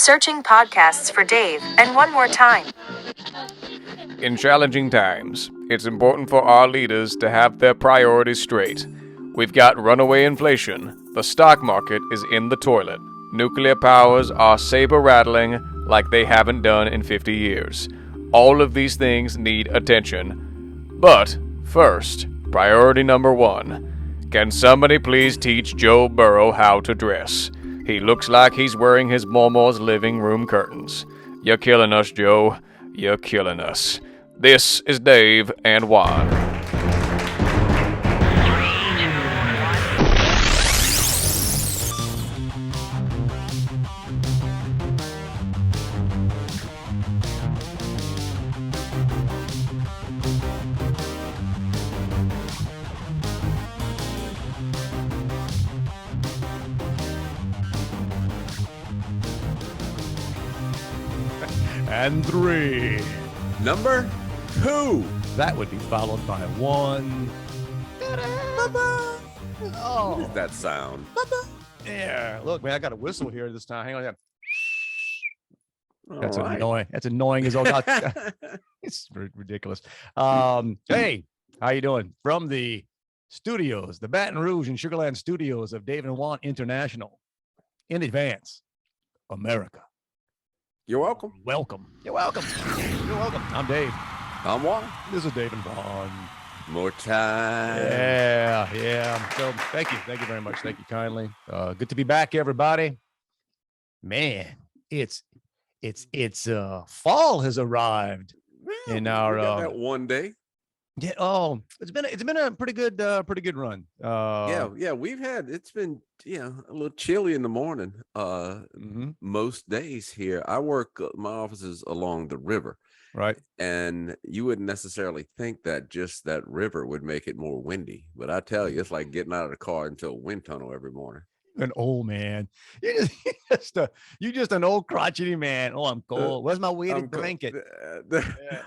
Searching podcasts for Dave, and one more time. In challenging times, it's important for our leaders to have their priorities straight. We've got runaway inflation, the stock market is in the toilet, nuclear powers are saber rattling like they haven't done in 50 years. All of these things need attention. But first, priority number one. Can somebody please teach Joe Burrow how to dress? He looks like he's wearing his Momo's living room curtains. You're killing us, Joe. You're killing us. This is Dave and Juan. And 3. Number 2. That would be followed by 1. What is that sound? Yeah. Look, man, I got a whistle here this time. Hang on. All That's right. annoying. That's annoying as all God. It's ridiculous. Hey, how you doing? From the studios, the Baton Rouge and Sugarland studios of Dave and Juan International. In advance, America. You're welcome. Welcome. You're welcome. You're welcome. I'm Dave. I'm Juan. This is Dave and Juan. More time. Yeah. So thank you very much. Thank you kindly. Good to be back, everybody. Man, it's fall has arrived Yeah, in we our got that one day. yeah. Oh, it's been a pretty good run. Yeah. It's been a little chilly in the morning. Most days here. I work. My office is along the river. Right. And you wouldn't necessarily think that just that river would make it more windy. But I tell you, it's like getting out of the car into a wind tunnel every morning. An old man. You're just an old crotchety man. Oh, I'm cold. Where's my weighted blanket?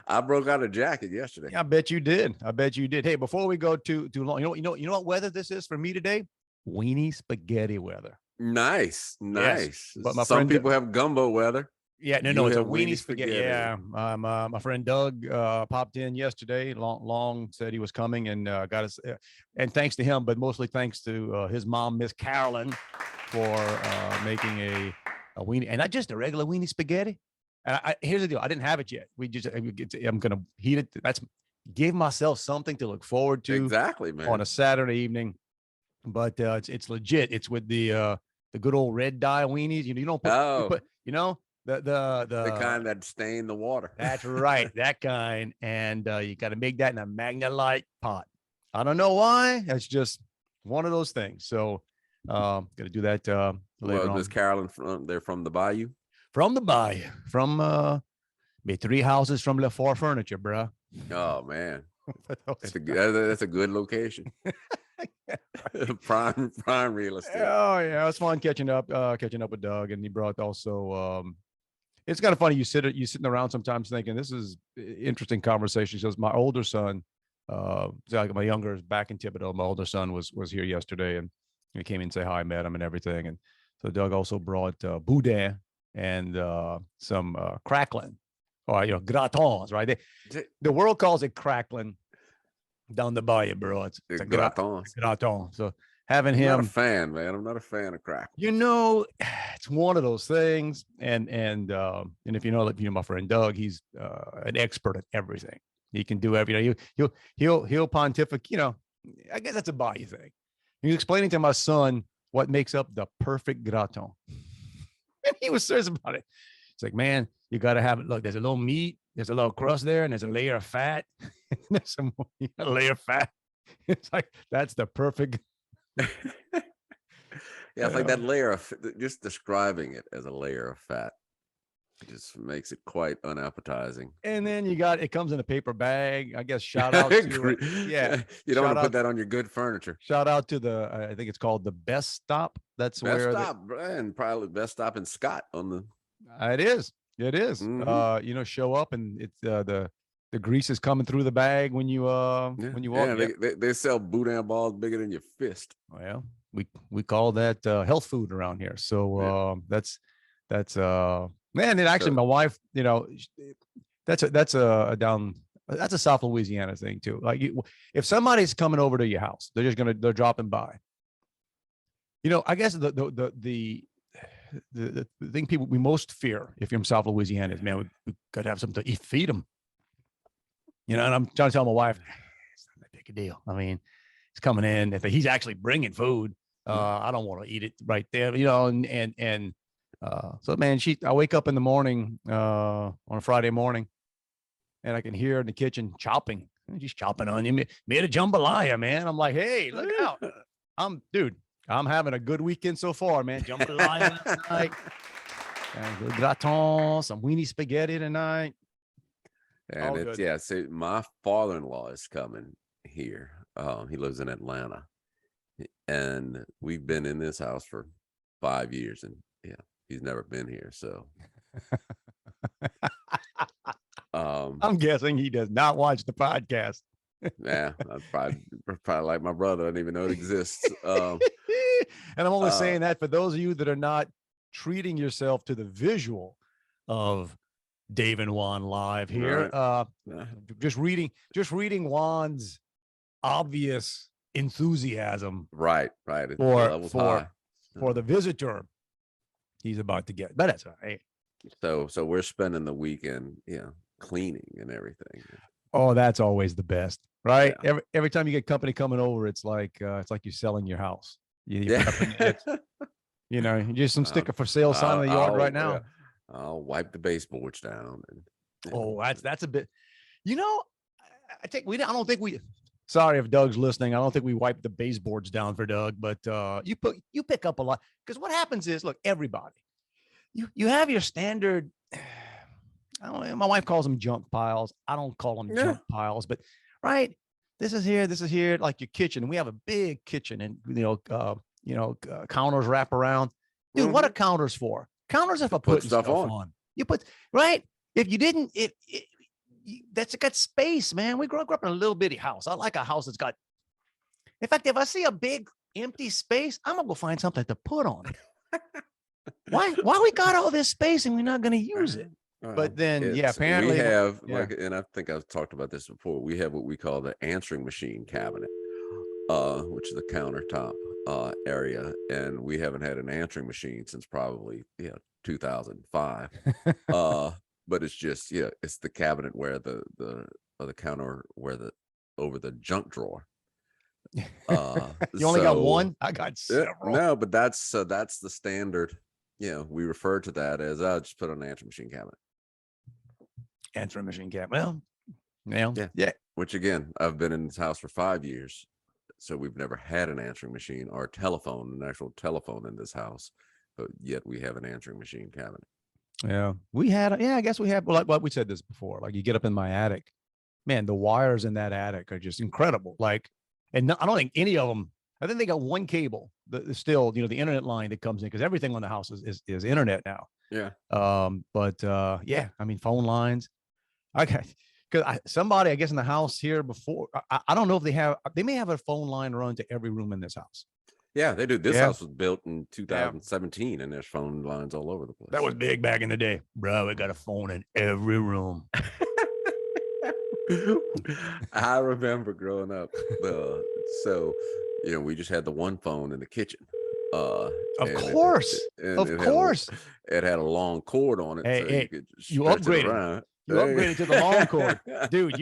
I broke out a jacket yesterday. I bet you did. Hey, before we go too long, you know what weather this is for me today? Weenie spaghetti weather. Nice. Yes, but Some people have gumbo weather. Yeah, no, You it's a have weenie weenie spaghetti. spaghetti. Yeah, my friend Doug popped in yesterday. Long said he was coming and got us. And thanks to him, but mostly thanks to his mom, Miss Carolyn, for making a weenie, and not just a regular weenie spaghetti. And here's the deal: I didn't have it yet. I'm gonna heat it. Give myself something to look forward to. Exactly, man. On a Saturday evening, but it's legit. It's with the good old red dye weenies. You don't put the kind that stain the water. That's right, that kind. And you got to make that in a Magnalite pot. I don't know why. That's just one of those things. So got to do that later on. Miss Carolyn they're from the Bayou? From the Bayou. From 3 houses from Le Fort Furniture, bro. Oh, man. That's a good location. prime real estate. Oh, yeah. It was fun catching up with Doug. And he brought also it's kind of funny. You sitting around sometimes thinking this is interesting conversation. Because my older son, my younger is back in Thibodeau. My older son was here yesterday, and he came in and say hi, met him and everything. And so Doug also brought boudin and some cracklin, or Gratons, right? The world calls it cracklin down the bayou, bro. It's a Gratons. graton. So having him, I'm not a fan, man. I'm not a fan of crack. It's one of those things. And if you know my friend Doug, he's an expert at everything. He can do everything. He'll pontificate. I guess that's a bayou thing. He was explaining to my son what makes up the perfect gratin, and he was serious about it. It's like, man, you got to have it. Look, there's a little meat, there's a little crust there, and there's a layer of fat. There's some a layer of fat. It's like that's the perfect. It's like that layer of just describing it as a layer of fat just makes it quite unappetizing. And then it comes in a paper bag. I guess shout out to you don't want to put that on your good furniture. Shout out to I think it's called the Best Stop. That's Best Stop, and probably Best Stop in Scott on the. It is. Mm-hmm. Show up and it's the grease is coming through the bag when you walk. Yeah, they sell boudin balls bigger than your fist. Well, we call that health food around here. So that's That's man. And actually, my wife, that's a South Louisiana thing too. Like, if somebody's coming over to your house, they're dropping by. I guess the thing we most fear if you're from South Louisiana is, man, we got to have something to eat, feed them. And I'm trying to tell my wife, it's not that big a deal. I mean, he's coming in. If he's actually bringing food, I don't want to eat it right there, and so, man, I wake up in the morning on a Friday morning, and I can hear in the kitchen chopping. She's chopping onion, made a jambalaya, man. I'm like, hey, look out. I'm having a good weekend so far, man. Jambalaya last night. Gratons, some weenie spaghetti tonight. And so my father-in-law is coming here. He lives in Atlanta, and we've been in this house for 5 years, and he's never been here. So I'm guessing he does not watch the podcast. Yeah, I'm probably like my brother. I didn't even know it exists. And I'm only saying that for those of you that are not treating yourself to the visual of Dave and Juan live here. Right. Just reading Juan's obvious enthusiasm. Right. For the visitor he's about to get. But that's all right. So we're spending the weekend, cleaning and everything. Oh, that's always the best, right? Yeah. Every time you get company coming over, it's like you're selling your house. Just some sticker for sale sign in the yard right now. I'll wipe the baseboards down. That's a bit. I don't think we. Sorry if Doug's listening. I don't think we wipe the baseboards down for Doug, but you pick up a lot, because what happens is, look, everybody, you have your standard. I don't know, my wife calls them junk piles. I don't call them junk piles, but right. This is here, like your kitchen. We have a big kitchen, and counters wrap around. Dude, what are counters for? Counters are for putting stuff on. You put, right. If you didn't, that's got space, man. We grew up in a little bitty house. I like a house that's got. In fact, if I see a big empty space, I'm gonna go find something to put on it. Why we got all this space and we're not gonna use it? But then, apparently we have and I think I've talked about this before. We have what we call the answering machine cabinet, which is the countertop area, and we haven't had an answering machine since probably 2005. But it's just it's the cabinet where the counter where over the junk drawer. You only got one? I got several. No, but that's the standard. We refer to that as just put on an answering machine cabinet. Answering machine cabinet. Well, yeah. Which again, I've been in this house for 5 years, so we've never had an answering machine or an actual telephone in this house, but yet we have an answering machine cabinet. Yeah, we had. I guess we have. Like we said this before. Like, you get up in my attic, man. The wires in that attic are just incredible. Like, and I don't think any of them. I think they got one cable. Still, the internet line that comes in, because everything on the house is internet now. Yeah. I mean, phone lines. Okay, because somebody, I guess, in the house here before. I don't know if they may have a phone line run to every room in this house. Yeah, they do. This house was built in 2017, and there's phone lines all over the place. That was big back in the day, bro. We got a phone in every room. I remember growing up. So, we just had the one phone in the kitchen. Of course. It had a long cord on it. Hey, so you could you upgraded. You upgraded to the long cord, dude.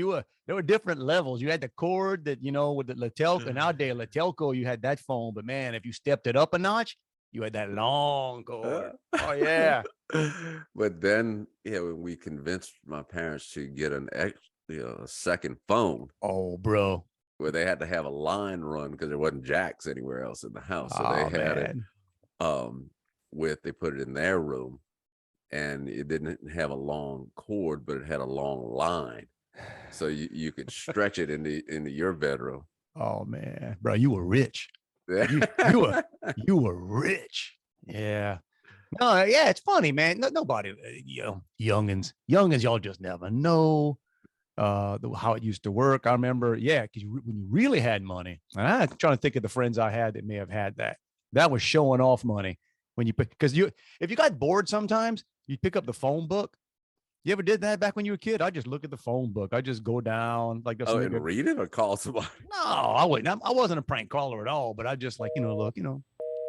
There were different levels. You had the cord that with the Latelco. Nowadays, Latelco, you had that phone, but man, if you stepped it up a notch, you had that long cord. Oh yeah. But then, when we convinced my parents to get a second phone. Oh, bro. Where they had to have a line run because there wasn't jacks anywhere else in the house, so they had it. They put it in their room. And it didn't have a long cord, but it had a long line, so you could stretch it into your bedroom. Oh man, bro, you were rich. You were rich. Yeah. No, yeah, it's funny, man. Nobody, youngins, y'all just never know how it used to work. I remember, because when you really had money, and I'm trying to think of the friends I had that may have had that. That was showing off money. when you pick, because if you got bored sometimes, you pick up the phone book. You ever did that back when you were a kid? I just look at the phone book. I just go down like this. And read it or call somebody? No, I wouldn't. I wasn't a prank caller at all, but I just like, look,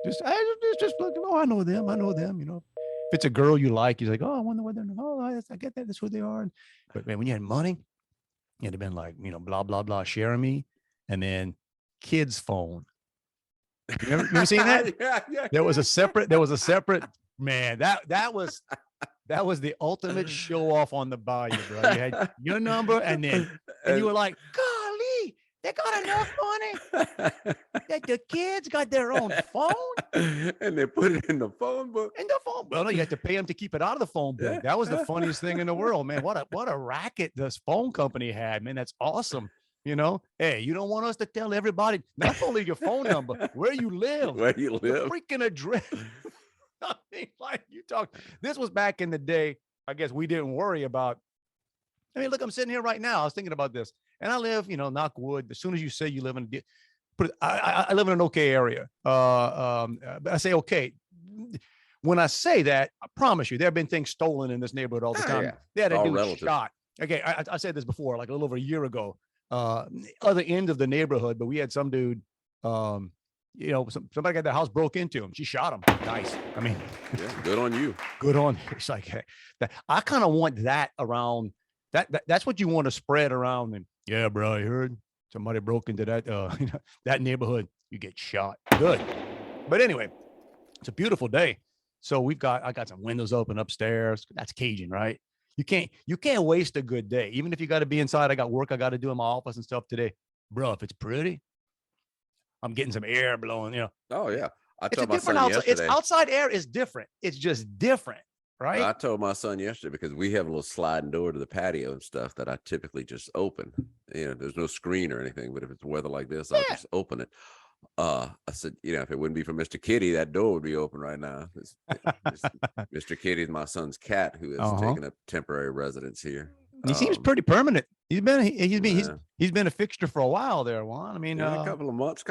just look. Oh, I know them. If it's a girl you like, you're like, oh, I wonder what they're. Oh, I get that. That's who they are. But man, when you had money, it'd have been like, blah blah blah, share me, and then kids' phone. You ever seen that? Yeah. There was a separate. Man, that was the ultimate show off on the bayou, bro. You had your number, and you were like, golly, they got enough money that the kids got their own phone, and they put it in the phone book. Well, no, you had to pay them to keep it out of the phone book. That was the funniest thing in the world, man. What a racket this phone company had, man. That's awesome. Hey, you don't want us to tell everybody not only your phone number, where you live, the freaking address. I mean, like you talk, this was back in the day. I guess we didn't worry about. I mean, look, I'm sitting here right now. I was thinking about this, and I live, knock wood. As soon as you say you live I live in an okay area. I say okay. When I say that, I promise you, there have been things stolen in this neighborhood all the time. Yeah. They had a dude relative. shot. Okay, I said this before, like a little over a year ago. Other end of the neighborhood, but we had some dude. Somebody got their house broke into him. She shot him. Nice. I mean, yeah, good on you. Good on. It's like, hey, I kind of want that around. That's what you want to spread around. And yeah, bro, I heard somebody broke into that that neighborhood. You get shot. Good. But anyway, it's a beautiful day. So I got some windows open upstairs. That's Cajun, right? You can't waste a good day. Even if you got to be inside, I got work I got to do in my office and stuff today. Bro, if it's pretty, I'm getting some air blowing, Oh yeah. I It's told a my different son outside. yesterday. It's outside air is different. It's just different, right? I told my son yesterday, because we have a little sliding door to the patio and stuff that I typically just open. There's no screen or anything, but if it's weather like this, I'll just open it. I said, if it wouldn't be for Mr. Kitty, that door would be open right now. Mr. Kitty is my son's cat, who has taken up temporary residence here. He seems pretty permanent. He's been a fixture for a while there, Juan. I mean, a couple of months.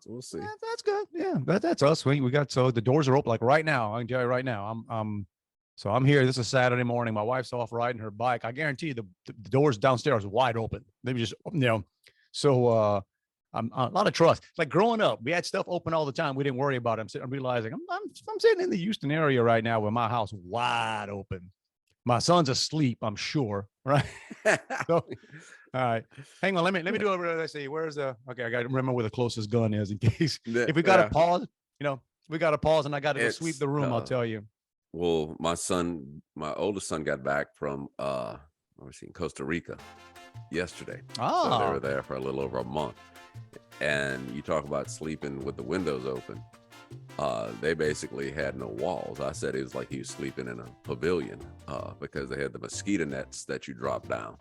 We'll see. That's good. Yeah, that's us. We got, so the doors are open like right now. I can tell you right now. I'm here. This is Saturday morning. My wife's off riding her bike. I guarantee you the doors downstairs are wide open. Maybe just So I'm a lot of trust. It's like growing up, we had stuff open all the time. We didn't worry about it. I'm realizing I'm sitting in the Houston area right now with my house wide open. My son's asleep, I'm sure, right? So, all right, hang on. Let me do it. Let's see. Where's the? Okay, I got to remember where the closest gun is in case if we got to pause. We got to pause, and I got to go sweep the room. I'll tell you. Well, my oldest son, got back from Costa Rica yesterday. Oh, so they were there for a little over a month. And you talk about sleeping with the windows open. They basically had no walls. I said it was like he was sleeping in a pavilion because they had the mosquito nets that you drop down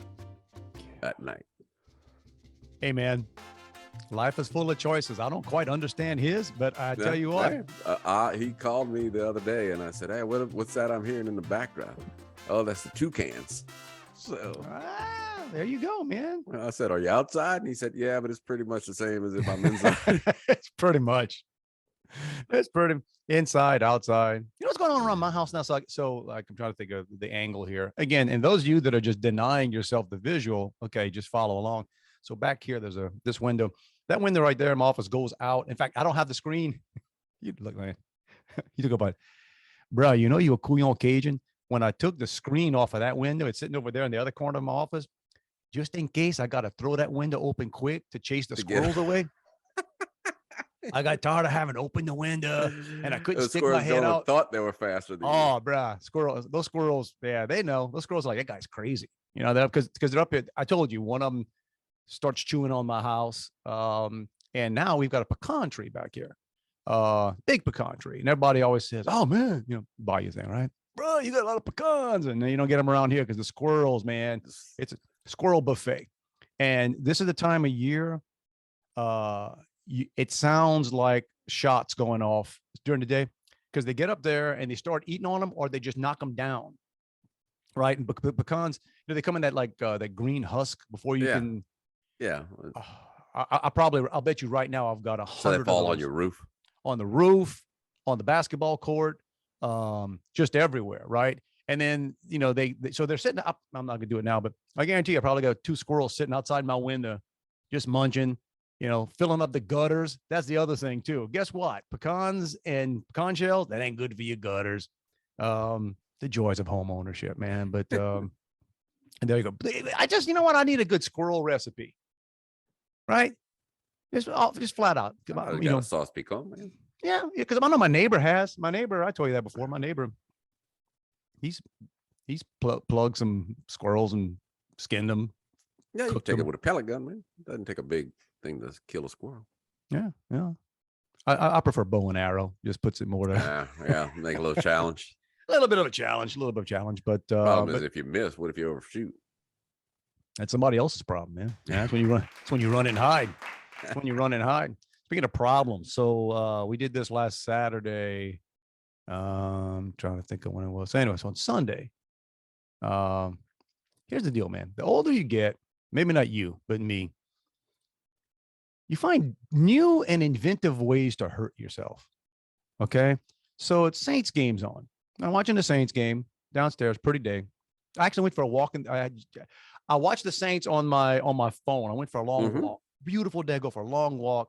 at night. Hey, man, life is full of choices. I don't quite understand his, but I tell you what. He called me the other day, and I said, hey, what's that I'm hearing in the background? Oh, that's the toucans. So there you go, man. I said, are you outside? And he said, yeah, but it's pretty much the same as if I'm inside. It's pretty inside, outside. You know what's going on around my house now? So I'm trying to think of the angle here again. And those of you that are just denying yourself the visual, okay, just follow along. So back here, there's this window. That window right there in my office goes out. In fact, I don't have the screen. You look like you took about, bro. You a couillon Cajun. When I took the screen off of that window, it's sitting over there in the other corner of my office, just in case I got to throw that window open quick to chase the squirrels away. I got tired of having to open the window, and I couldn't stick my head out. Thought they were faster than you. Oh, bruh, those squirrels, yeah, they know. Those squirrels are like, that guy's crazy. Because they're up here. I told you, one of them starts chewing on my house. And now we've got a pecan tree back here, big pecan tree. And everybody always says, oh, man, buy you thing, right? Bro, you got a lot of pecans, and you don't get them around here because the squirrels, man, it's a squirrel buffet. And this is the time of year. It sounds like shots going off during the day because they get up there and they start eating on them, or they just knock them down. Right. And pecans, they come in that green husk before you can. Yeah. I'll bet you right now I've got 100. So they fall on your roof? On the roof, on the basketball court, just everywhere, right? And then, so they're sitting up. I'm not gonna do it now, but I guarantee you, I probably got 2 squirrels sitting outside my window, just munching, filling up the gutters. That's the other thing too. Guess what? Pecans and pecan shells, that ain't good for your gutters. The joys of home ownership, man. But and there you go. I just, what? I need a good squirrel recipe, right? Just flat out. A sauce pecan, man. Yeah, because I know my neighbor has. My neighbor, I told you that before. My neighbor, he's plugged some squirrels and skinned them. Yeah, you take it with a pellet gun, man. It doesn't take a big thing to kill a squirrel. Yeah. I prefer bow and arrow. Just puts it more to make a little challenge. A little bit of a challenge. But problem is if you miss, what if you overshoot? That's somebody else's problem, man. Yeah, that's when you run. That's when you run and hide. That's when you run and hide. Speaking of problems, so we did this last Saturday. I'm trying to think of when it was. Anyways, on Sunday. Here's the deal, man. The older you get, maybe not you, but me, you find new and inventive ways to hurt yourself. Okay. So it's Saints games on. I'm watching the Saints game downstairs, pretty day. I actually went for a walk. I watched the Saints on my phone. I went for a long walk. Beautiful day. Go for a long walk.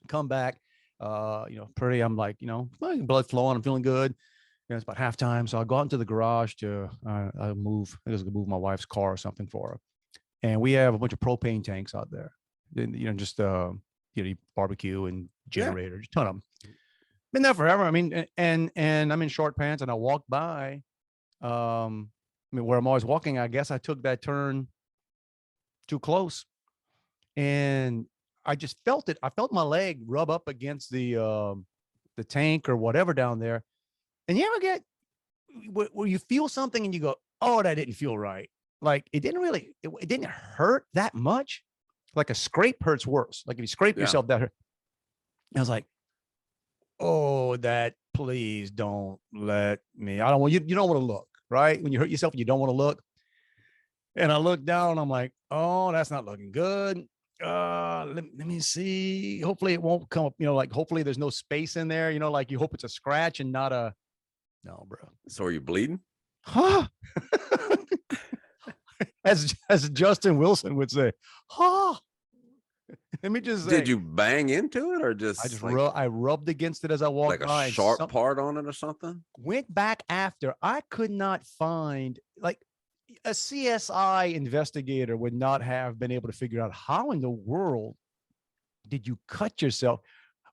Come back. Pretty. I'm like, blood flowing. I'm feeling good. It's about halftime. So I go out into the garage to I move. I was gonna move my wife's car or something for her. And we have a bunch of propane tanks out there. Just barbecue and generators, ton of them. Been there forever. I mean, and I'm in short pants, and I walked by. Where I'm always walking, I guess I took that turn too close, and I just felt it. I felt my leg rub up against the tank or whatever down there. And you ever get where you feel something and you go, "Oh, that didn't feel right." Like it didn't really, it didn't hurt that much. Like a scrape hurts worse. Like if you scrape yourself, that hurt. I was like, "Oh, that please don't let me. I don't want you. You don't want to look, right? When you hurt yourself, you don't want to look." And I look down. I'm like, "Oh, that's not looking good. Let me see. Hopefully it won't come up. Hopefully there's no space in there. Like you hope it's a scratch and not a." No, bro. So are you bleeding? Huh? As Justin Wilson would say, huh? Let me just say. Did you bang into it or just? I rubbed against it as I walked by. Like a sharp part on it or something? Went back after. I could not find, like, a CSI investigator would not have been able to figure out how in the world did you cut yourself.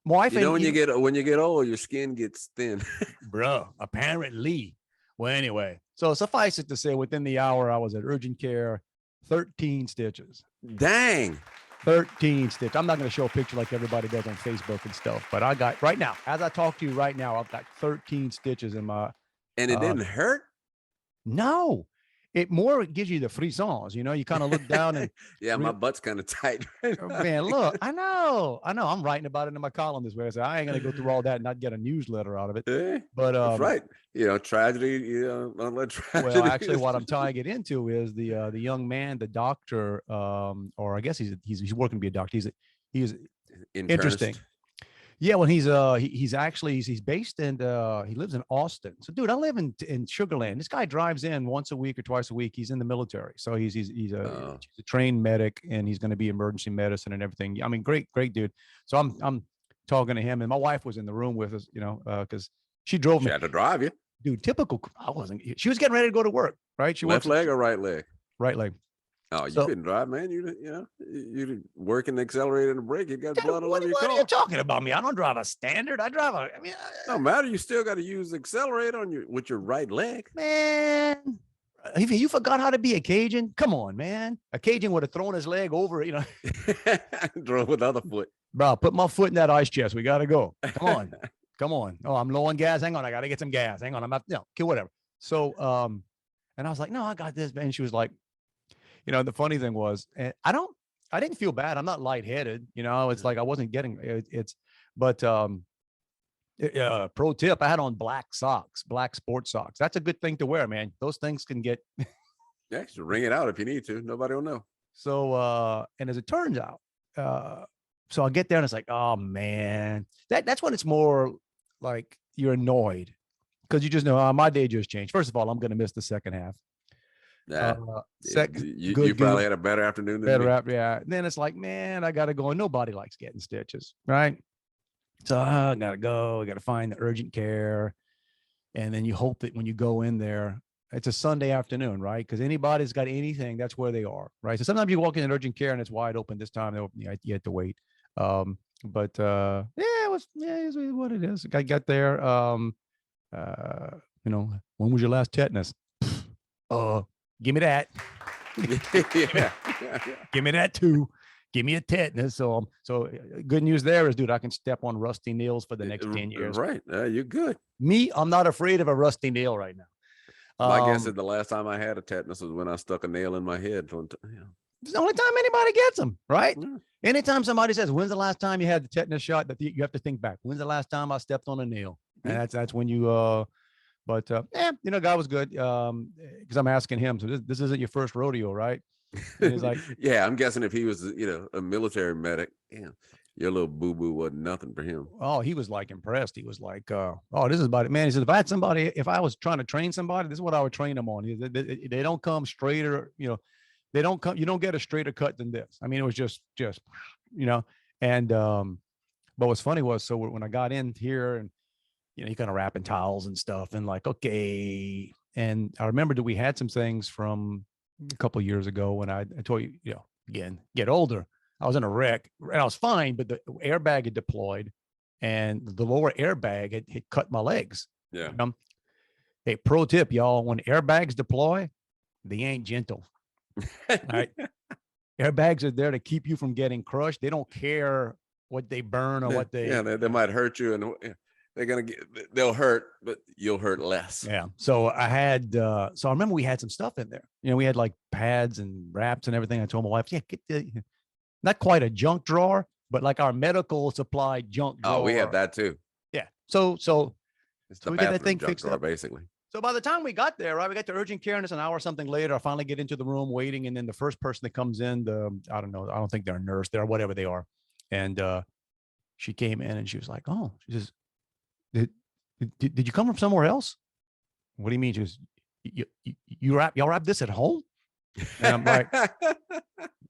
My wife, when you get old, your skin gets thin. Bro, apparently. Well, anyway, so suffice it to say, within the hour, I was at urgent care, 13 stitches. Dang. 13 stitches. I'm not going to show a picture like everybody does on Facebook and stuff, but I got, right now, as I talk to you right now, I've got 13 stitches in my. And it didn't hurt? No. It gives you the frissons, you kind of look down and my butt's kind of tight. Man, look, I know. I'm writing about it in my column this way. I say I ain't gonna go through all that and not get a newsletter out of it. Yeah, but that's right. Tragedy. Don't let tragedy. Well, actually, what I'm tying it into is the young man, the doctor, or I guess he's working to be a doctor. He's interesting. Yeah, well, he's based in he lives in Austin. So, dude, I live in Sugar Land. This guy drives in once a week or twice a week. He's in the military, so he's a trained medic, and he's going to be emergency medicine and everything. I mean, great dude. So I'm talking to him, and my wife was in the room with us, because she drove me. She had to drive you, dude. Typical. I wasn't. She was getting ready to go to work, right? She left leg or right leg? Right leg. Oh, you couldn't drive, man. You working the accelerator and the brake. You got blood all over your car. What are you talking about me? I don't drive a standard. I drive a. No matter. You still got to use the accelerator with your right leg. Man, you forgot how to be a Cajun? Come on, man. A Cajun would have thrown his leg over. Drove with the other foot. Bro, put my foot in that ice chest. We got to go. Come on. Oh, I'm low on gas. Hang on. I got to get some gas. Hang on. I'm not. Okay, whatever. So, and I was like, no, I got this, man. And she was like. The funny thing was, I didn't feel bad. I'm not lightheaded. It's like I wasn't getting but pro tip, I had on black sports socks. That's a good thing to wear, man. Those things can get. Yeah, just ring it out if you need to. Nobody will know. So, and as it turns out, so I'll get there and it's like, oh man, that's when it's more like you're annoyed because you just know my day just changed. First of all, I'm going to miss the second half. Yeah. You probably had a better afternoon than me. Yeah. And then it's like, man, I got to go. And nobody likes getting stitches, right? So I got to go. I got to find the urgent care. And then you hope that when you go in there, it's a Sunday afternoon, right? Because anybody's got anything, that's where they are, right? So sometimes you walk in urgent care and it's wide open. This time, you had to wait. But it was what it is. I got there. When was your last tetanus? Give me that. Give me that too. Give me a tetanus. So good news there is, dude, I can step on rusty nails for the next 10 years. Right. You're good. Me, I'm not afraid of a rusty nail right now. My guess is the last time I had a tetanus was when I stuck a nail in my head. It's the only time anybody gets them, right? Yeah. Anytime somebody says, when's the last time you had the tetanus shot, that you have to think back. When's the last time I stepped on a nail? And that's when you, guy was good. Because I'm asking him, so this isn't your first rodeo, right? And he's like, yeah, I'm guessing if he was, a military medic, your little boo-boo wasn't nothing for him. Oh, he was like impressed. He was like, this is about it, man. He said, if I was trying to train somebody, this is what I would train them on. They don't come straighter, you don't get a straighter cut than this. I mean, it was just, and, but what's funny was, so when I got in here and, you kind of wrapping towels and stuff and like, okay. And I remember that we had some things from a couple of years ago when I told you, again, get older. I was in a wreck and I was fine, but the airbag had deployed and the lower airbag had cut my legs. Yeah. Hey, pro tip, y'all, when airbags deploy, they ain't gentle. Right? Airbags are there to keep you from getting crushed. They don't care what they burn or what they. Yeah, they might hurt you and they'll hurt, but you'll hurt less. Yeah. So I remember we had some stuff in there. We had like pads and wraps and everything. I told my wife, get not quite a junk drawer, but like our medical supply junk drawer. Oh, we have that too. Yeah. So it's the we get that thing fixed drawer, up basically. So by the time we got there, right, we got to urgent care and it's an hour or something later. I finally get into the room waiting. And then the first person that comes in, I don't know, I don't think they're a nurse, they're whatever they are. And she came in and she was like, oh, she says, did you come from somewhere else? What do you mean? She was, y'all wrap this at home? And I'm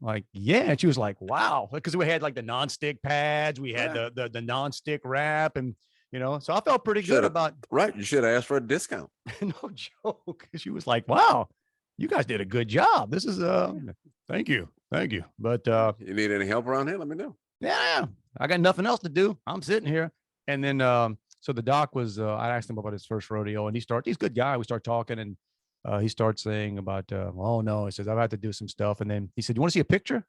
like, yeah. And she was like, wow. Because we had like the nonstick pads, we had the nonstick wrap, and so I felt pretty good about. Right. You should have asked for a discount. No joke. She was like, wow, you guys did a good job. This is thank you. But you need any help around here? Let me know. Yeah. I got nothing else to do. I'm sitting here. And then so the doc was, I asked him about his first rodeo, and he's a good guy. We start talking, and he starts saying about, oh no, he says, I've had to do some stuff. And then he said, you want to see a picture?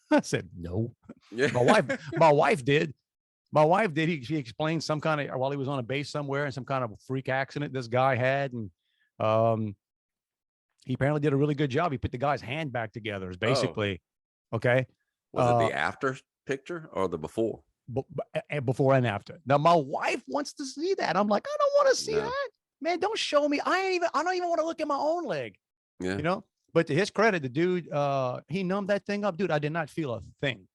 I said, no. Yeah. My wife did. She explained some kind of, while he was on a base somewhere, and some kind of freak accident this guy had. And he apparently did a really good job. He put the guy's hand back together, is basically. Okay. Was it the after picture or the before? Before and after. Now my wife wants to see that. I'm like, I don't want to see that, man. Don't show me. I don't even want to look at my own leg. Yeah. But to his credit, the dude, he numbed that thing up, dude. I did not feel a thing.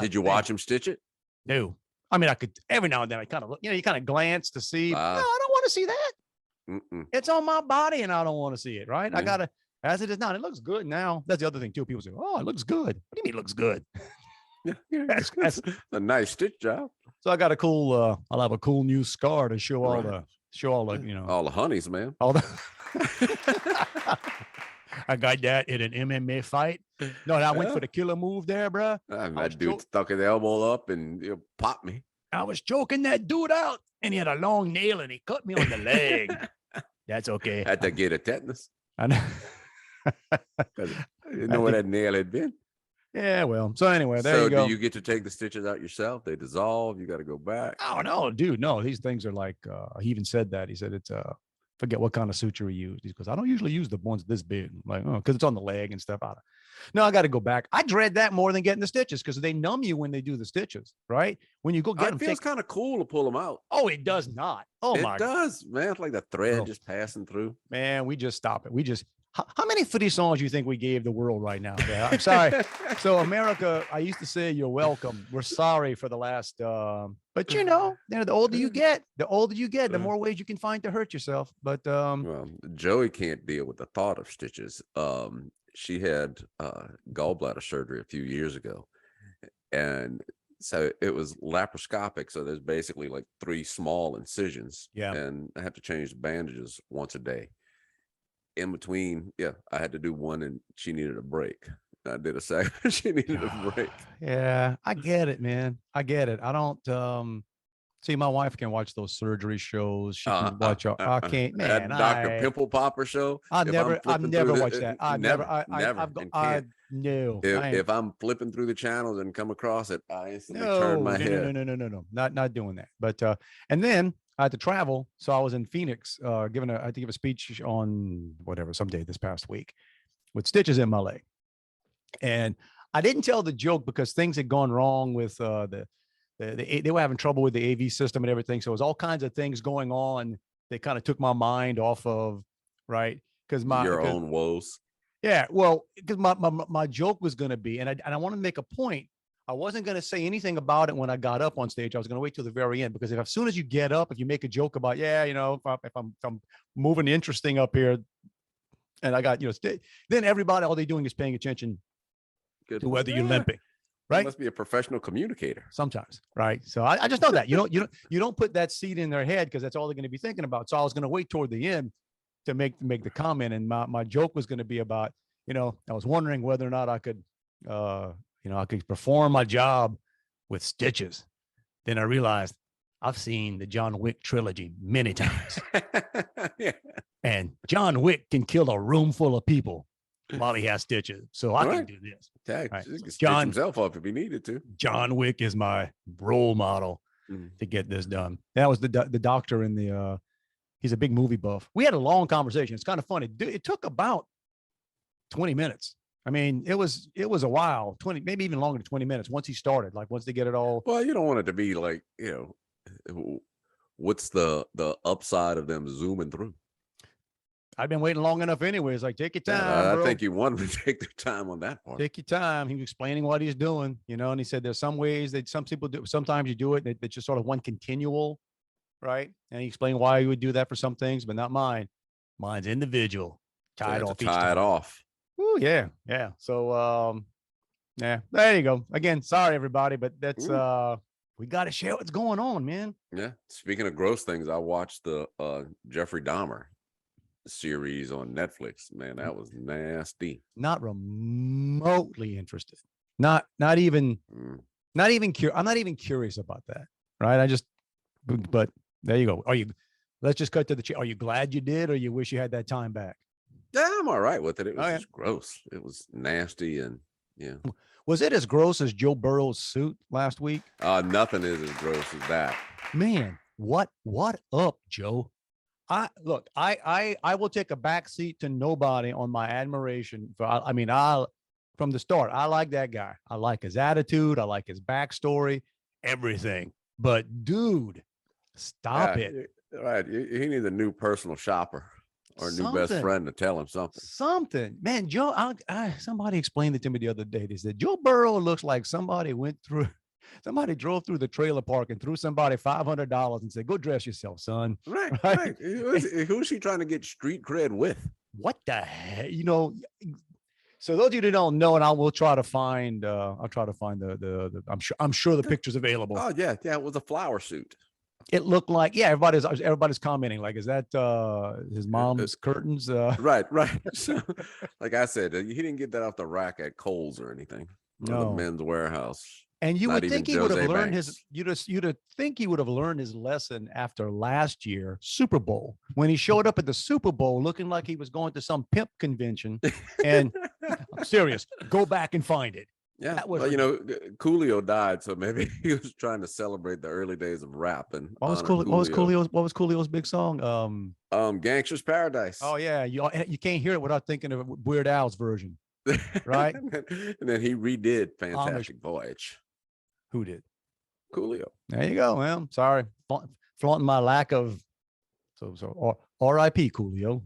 Did you watch him stitch it? No. I mean, I could every now and then. I kind of look. You kind of glance to see. No, I don't want to see that. It's on my body, and I don't want to see it. Right? Yeah. I gotta, as it is now. It looks good now. That's the other thing too. People say, "Oh, it looks good." What do you mean it looks good? That's a nice stitch job. So I got a cool. I'll have a cool new scar to show all the all the honeys, man. All the. I got that in an MMA fight. No, I went for the killer move there, bro. That dude stuck his elbow up and popped me. I was choking that dude out, and he had a long nail, and he cut me on the leg. That's okay. Had to get a tetanus. I know. I didn't know where that nail had been. Yeah, well. So anyway, there you go. So do you get to take the stitches out yourself? They dissolve. You got to go back. Oh no, dude, no. These things are like. He even said that. He said it's forget what kind of suture he used. He goes, I don't usually use the ones this big. I'm like, oh, because it's on the leg and stuff. No, I got to go back. I dread that more than getting the stitches because they numb you when they do the stitches, right? When you go get them, it feels kind of cool to pull them out. Oh, it does not. Oh, it does, man. It's like the thread just passing through. Man, we just stop it. We just How many footy songs you think we gave the world right now? Yeah, I'm sorry. So America, I used to say you're welcome. We're sorry for the last, but the older you get, the more ways you can find to hurt yourself. But Well, Joey can't deal with the thought of stitches. She had gallbladder surgery a few years ago, and so it was laparoscopic. So there's basically like 3 small incisions. Yeah. And I have to change the bandages once a day. In between, I had to do one, and she needed a break. I did a second. She needed a break. Yeah, I get it, man. I get it. I don't see, my wife can watch those surgery shows. She can watch. I can't, man. That Dr. Pimple Popper show. I've never watched that. If I'm flipping through the channels and come across it, I instantly turn my head. No. Not doing that. But and then I had to travel. So I was in Phoenix, I had to give a speech on someday this past week with stitches in my leg. And I didn't tell the joke because things had gone wrong with they were having trouble with the AV system and everything. So it was all kinds of things going on. They kind of took my mind off of, right? Because your own woes. Yeah. Well, because my joke was going to be, and I want to make a point. I wasn't going to say anything about it when I got up on stage. I was going to wait till the very end, because as soon as you get up, if you make a joke about, if I'm moving interesting up here and I got, then everybody, all they're doing is paying attention to whether you're limping. Right. You must be a professional communicator. Sometimes. Right. So I just know that you don't put that seed in their head, because that's all they're going to be thinking about. So I was going to wait toward the end to make the comment. And my joke was going to be about, I was wondering whether or not I could, I could perform my job with stitches. Then I realized I've seen the John Wick trilogy many times. Yeah. And John Wick can kill a room full of people while he has stitches. So I can do this. Yeah, right. So stitch himself up if he needed to. John Wick is my role model to get this done. That was the doctor in the, he's a big movie buff. We had a long conversation. It's kind of funny. It took about 20 minutes. I mean, it was a while, 20, maybe even longer than 20 minutes once he started, like once they get it all. Well, you don't want it to be like, what's the upside of them zooming through? I've been waiting long enough anyways. Like, take your time. I think you want them to take their time on that part. Take your time. He was explaining what he's doing, and he said there's some ways that some people do. Sometimes you do it that just sort of one continual, right? And he explained why he would do that for some things, but not mine. Mine's individual. Tie it off. Oh yeah. So yeah, there you go. Again, sorry everybody, but that's we got to share what's going on, man. Yeah. Speaking of gross things, I watched the Jeffrey Dahmer series on Netflix. Man, that was nasty. Not remotely interested. Not even curious. I'm not even curious about that. Right. But there you go. Let's just cut to the are you glad you did, or you wish you had that time back? Yeah, I'm all right with it. It was just gross. It was nasty. And was it as gross as Joe Burrow's suit last week? Nothing is as gross as that. Man, what up, Joe? I will take a back seat to nobody on my admiration for, from the start, I like that guy. I like his attitude. I like his backstory, everything. But dude, stop it. Right. He needs a new personal shopper or a new best friend to tell him something. Man, Joe, somebody explained it to me the other day. They said, Joe Burrow looks like somebody drove through the trailer park and threw somebody $500 and said, go dress yourself, son. Right. Who's he trying to get street cred with? What the heck? So those of you that don't know, and I will try to find, I'm sure the picture's available. Oh yeah. It was a flower suit. It looked like, everybody's commenting, like, is that his mom's curtains? Right. So, like I said, he didn't get that off the rack at Kohl's or anything. Or the Men's Warehouse. And you would think he would have learned you'd think he would have learned his lesson after last year Super Bowl, when he showed up at the Super Bowl looking like he was going to some pimp convention. And I'm serious, go back and find it. Yeah, Coolio died, so maybe he was trying to celebrate the early days of rap. And what was Coolio's big song? Gangster's Paradise. Oh yeah, you can't hear it without thinking of Weird Al's version, right? And then he redid Fantastic Voyage. Who did? Coolio. There you go. Well, sorry, flaunting my lack of. So R.I.P. Coolio.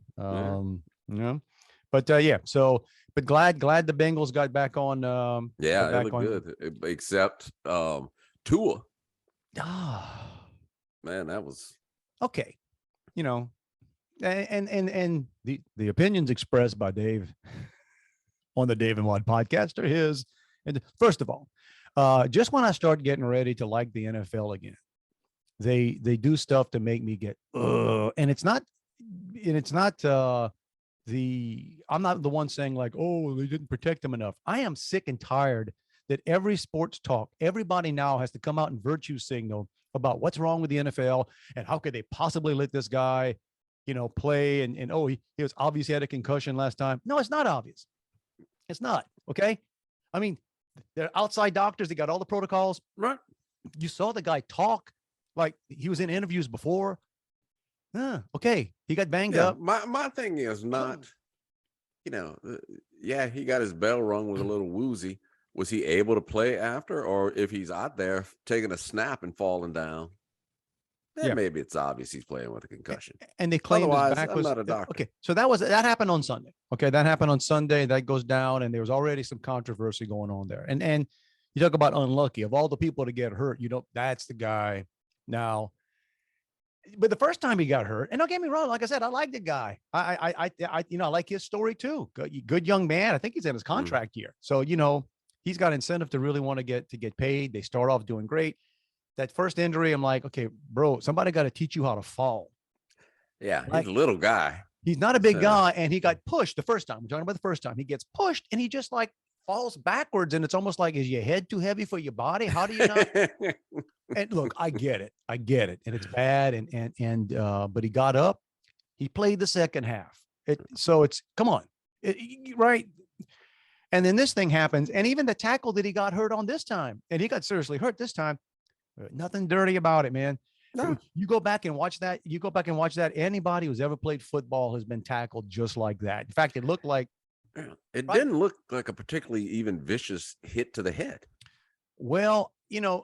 But yeah, so but glad the Bengals got back on. Yeah, it looked good, except Tua. Ah, Man, that was okay. And the opinions expressed by Dave on the Dave and Juan podcast are his. And first of all, just when I start getting ready to like the NFL again, they do stuff to make me get and it's not I'm not the one saying like, oh, they didn't protect him enough. I am sick and tired that every sports talk, everybody now has to come out and virtue signal about what's wrong with the NFL and how could they possibly let this guy, play and oh, he was obviously had a concussion last time. No, it's not obvious. It's not. Okay. I mean, they're outside doctors. They got all the protocols. right. You saw the guy talk like he was in interviews before. Okay. He got banged up. My thing is not, yeah, he got his bell rung with a little woozy. Was he able to play after, or if he's out there taking a snap and falling down? Then maybe it's obvious he's playing with a concussion. And they claimed his back was not a doctor. Okay. So that happened on Sunday. Okay. That happened on Sunday. That goes down. And there was already some controversy going on there. And you talk about unlucky of all the people to get hurt, that's the guy now. But the first time he got hurt, and don't get me wrong, like I said, I like the guy. I like his story too. Good young man. I think he's in his contract year. So, he's got incentive to really want to get paid. They start off doing great. That first injury, I'm like, okay, bro, somebody got to teach you how to fall. Yeah, he's a little guy. He's not a big guy, and he got pushed the first time. We're talking about the first time. He gets pushed, and he just like falls backwards, and it's almost like, is your head too heavy for your body? How do you not? And look, I get it, and it's bad, but he got up. He played the second half. So it's come on, right? And then this thing happens, and even the tackle that he got hurt on this time, and he got seriously hurt this time. Nothing dirty about it, man. No. You go back and watch that. Anybody who's ever played football has been tackled just like that. In fact, it looked like it didn't look like a particularly even vicious hit to the head. Well,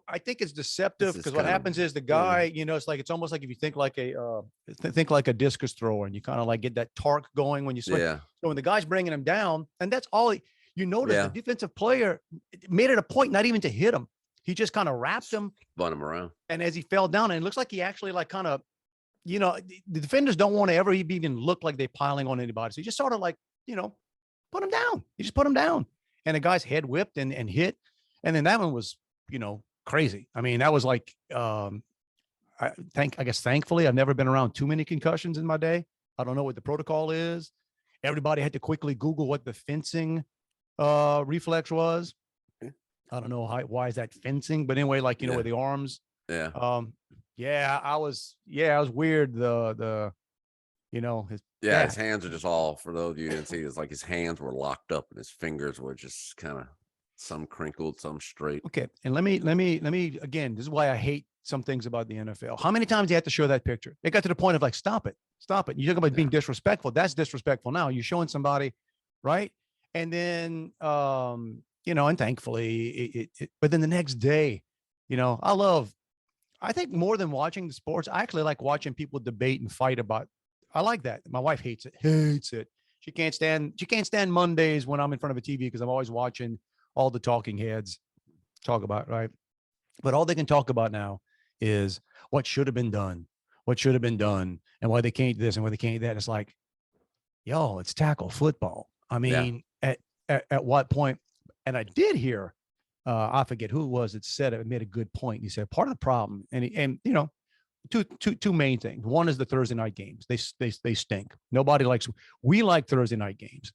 I think it's deceptive because what happens is the guy, it's almost like if you think like a discus thrower and you kind of like get that torque going when you swing. Yeah. So when the guy's bringing him down, and that's all you notice, the defensive player made it a point not even to hit him. He just kind of wrapped him, spun him around. And as he fell down, and it looks like he actually like kind of, the defenders don't want to ever even look like they're piling on anybody. So he just sort of like, put him down. He just put him down. And the guy's head whipped and hit. And then that one was, crazy. I mean, that was like, thankfully, I've never been around too many concussions in my day. I don't know what the protocol is. Everybody had to quickly Google what the fencing reflex was. I don't know why is that fencing, but anyway, like, where the arms. Yeah. I was weird. His hands are just all, for those of you who didn't see, it's like his hands were locked up and his fingers were just kind of some crinkled, some straight. Okay. And let me, again, this is why I hate some things about the NFL. How many times do you have to show that picture? It got to the point of like, stop it. You talk about being disrespectful. That's disrespectful. Now you're showing somebody, right? And then, and thankfully but then the next day, I think more than watching the sports, I actually like watching people debate and fight about. I like that. My wife hates it. She can't stand Mondays when I'm in front of a TV because I'm always watching all the talking heads talk about, right? But all they can talk about now is what should have been done, and why they can't this and why they can't that. It's like, it's tackle football. I mean, at what point? And I did hear, I forget who it was that said it, made a good point. He said part of the problem, and two main things. One is the Thursday night games. They stink. Nobody likes. We like Thursday night games.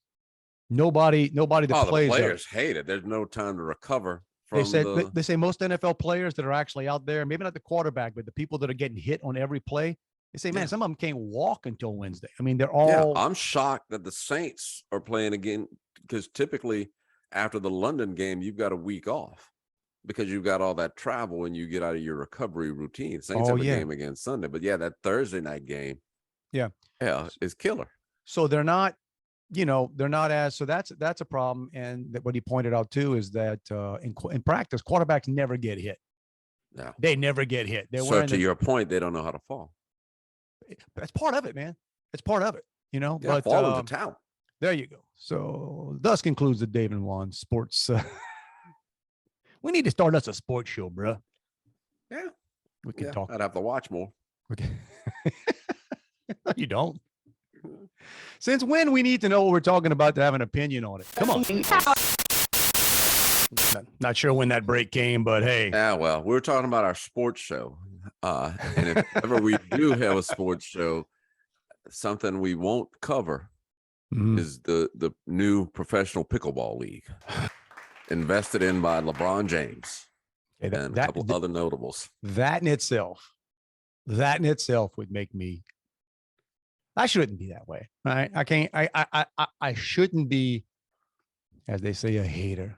Nobody that plays. The players hate it. There's no time to recover. They say most NFL players that are actually out there, maybe not the quarterback, but the people that are getting hit on every play. They say, man, some of them can't walk until Wednesday. I mean, they're all. I'm shocked that the Saints are playing again because typically, after the London game, you've got a week off because you've got all that travel and you get out of your recovery routine. Saints have a game again Sunday, but that Thursday night game, is killer. So they're not, so that's a problem. And what he pointed out too is that in practice, quarterbacks never get hit. No, they never get hit. So to your point, they don't know how to fall. That's part of it, man. It's part of it, but falling's a talent. There you go. So thus concludes the Dave and Juan sports. We need to start us a sports show, bro. Yeah. We can talk. I'd have to watch more. Okay. You don't. Since when we need to know what we're talking about to have an opinion on it? Come on. Not sure when that break came, but hey. Yeah, well, we're talking about our sports show. And if ever we do have a sports show, something we won't cover is the new professional pickleball league invested in by LeBron James and a couple other notables. That in itself would make me. I shouldn't be that way. Right? I can't. I shouldn't be, as they say, a hater.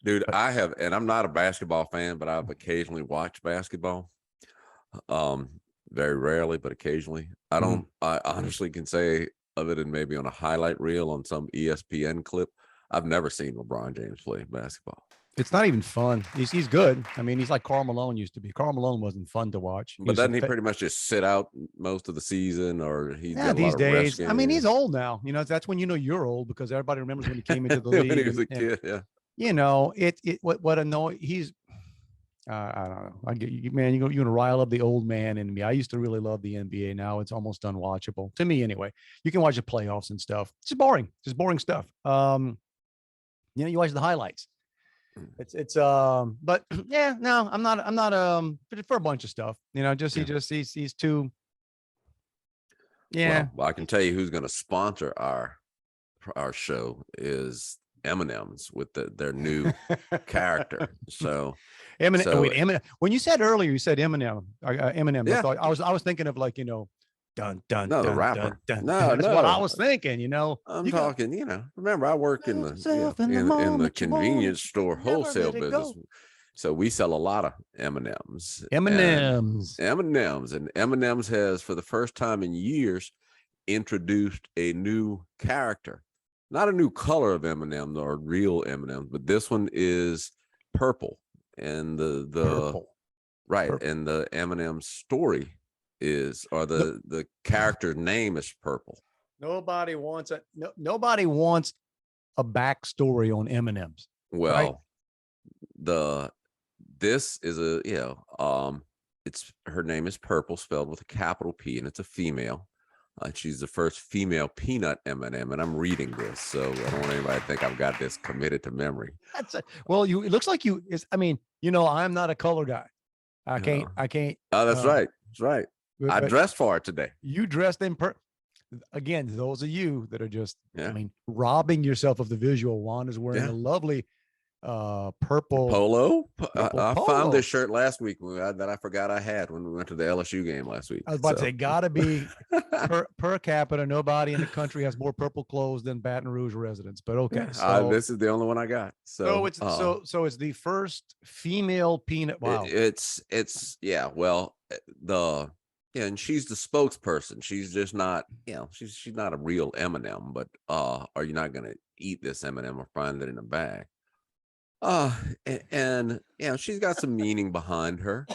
Dude, I have, and I'm not a basketball fan, but I've occasionally watched basketball. Very rarely, but occasionally. I honestly can say, other than maybe on a highlight reel on some ESPN clip, I've never seen LeBron James play basketball. It's not even fun. He's good. I mean, he's like Karl Malone used to be. Karl Malone wasn't fun to watch. But doesn't he pretty much just sit out most of the season, or he's got these a lot of rest days? I mean, he's old now. You know, that's when you know you're old, because everybody remembers when he came into the league. When he was a kid, yeah. You know, what annoy he's. I don't know. I get you, man. You're gonna rile up the old man in me. I used to really love the NBA. Now it's almost unwatchable to me, anyway. You can watch the playoffs and stuff. It's just boring. Just boring stuff. You know, you watch the highlights. But yeah, no, I'm not for a bunch of stuff. You know, he's too. Yeah. Well, I can tell you who's going to sponsor our show is M&Ms with their new character. So Eminem. When you said earlier, you said Eminem. Eminem. Yeah. I was thinking of, like, you know, dun dun. No, the dun, rapper. Dun, dun, No, dun. That's no. what I was thinking. You know, I'm talking. You know, remember I work in the convenience store wholesale business. So we sell a lot of M&Ms. M&Ms. And M&Ms has, for the first time in years, introduced a new character. Not a new color of M&M or real M&M, but this one is purple. And the Purple. Right. Purple. And the M&M story is, or the character's name is purple. Nobody wants nobody wants a backstory on M&Ms. Well, right? This is it's her name is Purple, spelled with a capital P, and it's a female. She's the first female peanut M&M, and I'm reading this, so I don't want anybody to think I've got this committed to memory. It looks like you. I mean, you know, I'm not a color guy. I can't. Oh, that's right. That's right. I dressed for it today. You dressed in again, those of you that are just, I mean, robbing yourself of the visual. Juan is wearing a lovely purple polo. I polo. found this shirt last week that I forgot I had when we went to the LSU game last week. I was about to say, gotta be per capita. Nobody in the country has more purple clothes than Baton Rouge residents. But okay, so this is the only one I got. So it's it's the first female peanut. Wow, it's Well, and she's the spokesperson. She's just not, she's not a real M&M. But are you not gonna eat this M&M or find it in a bag? And she's got some meaning behind her.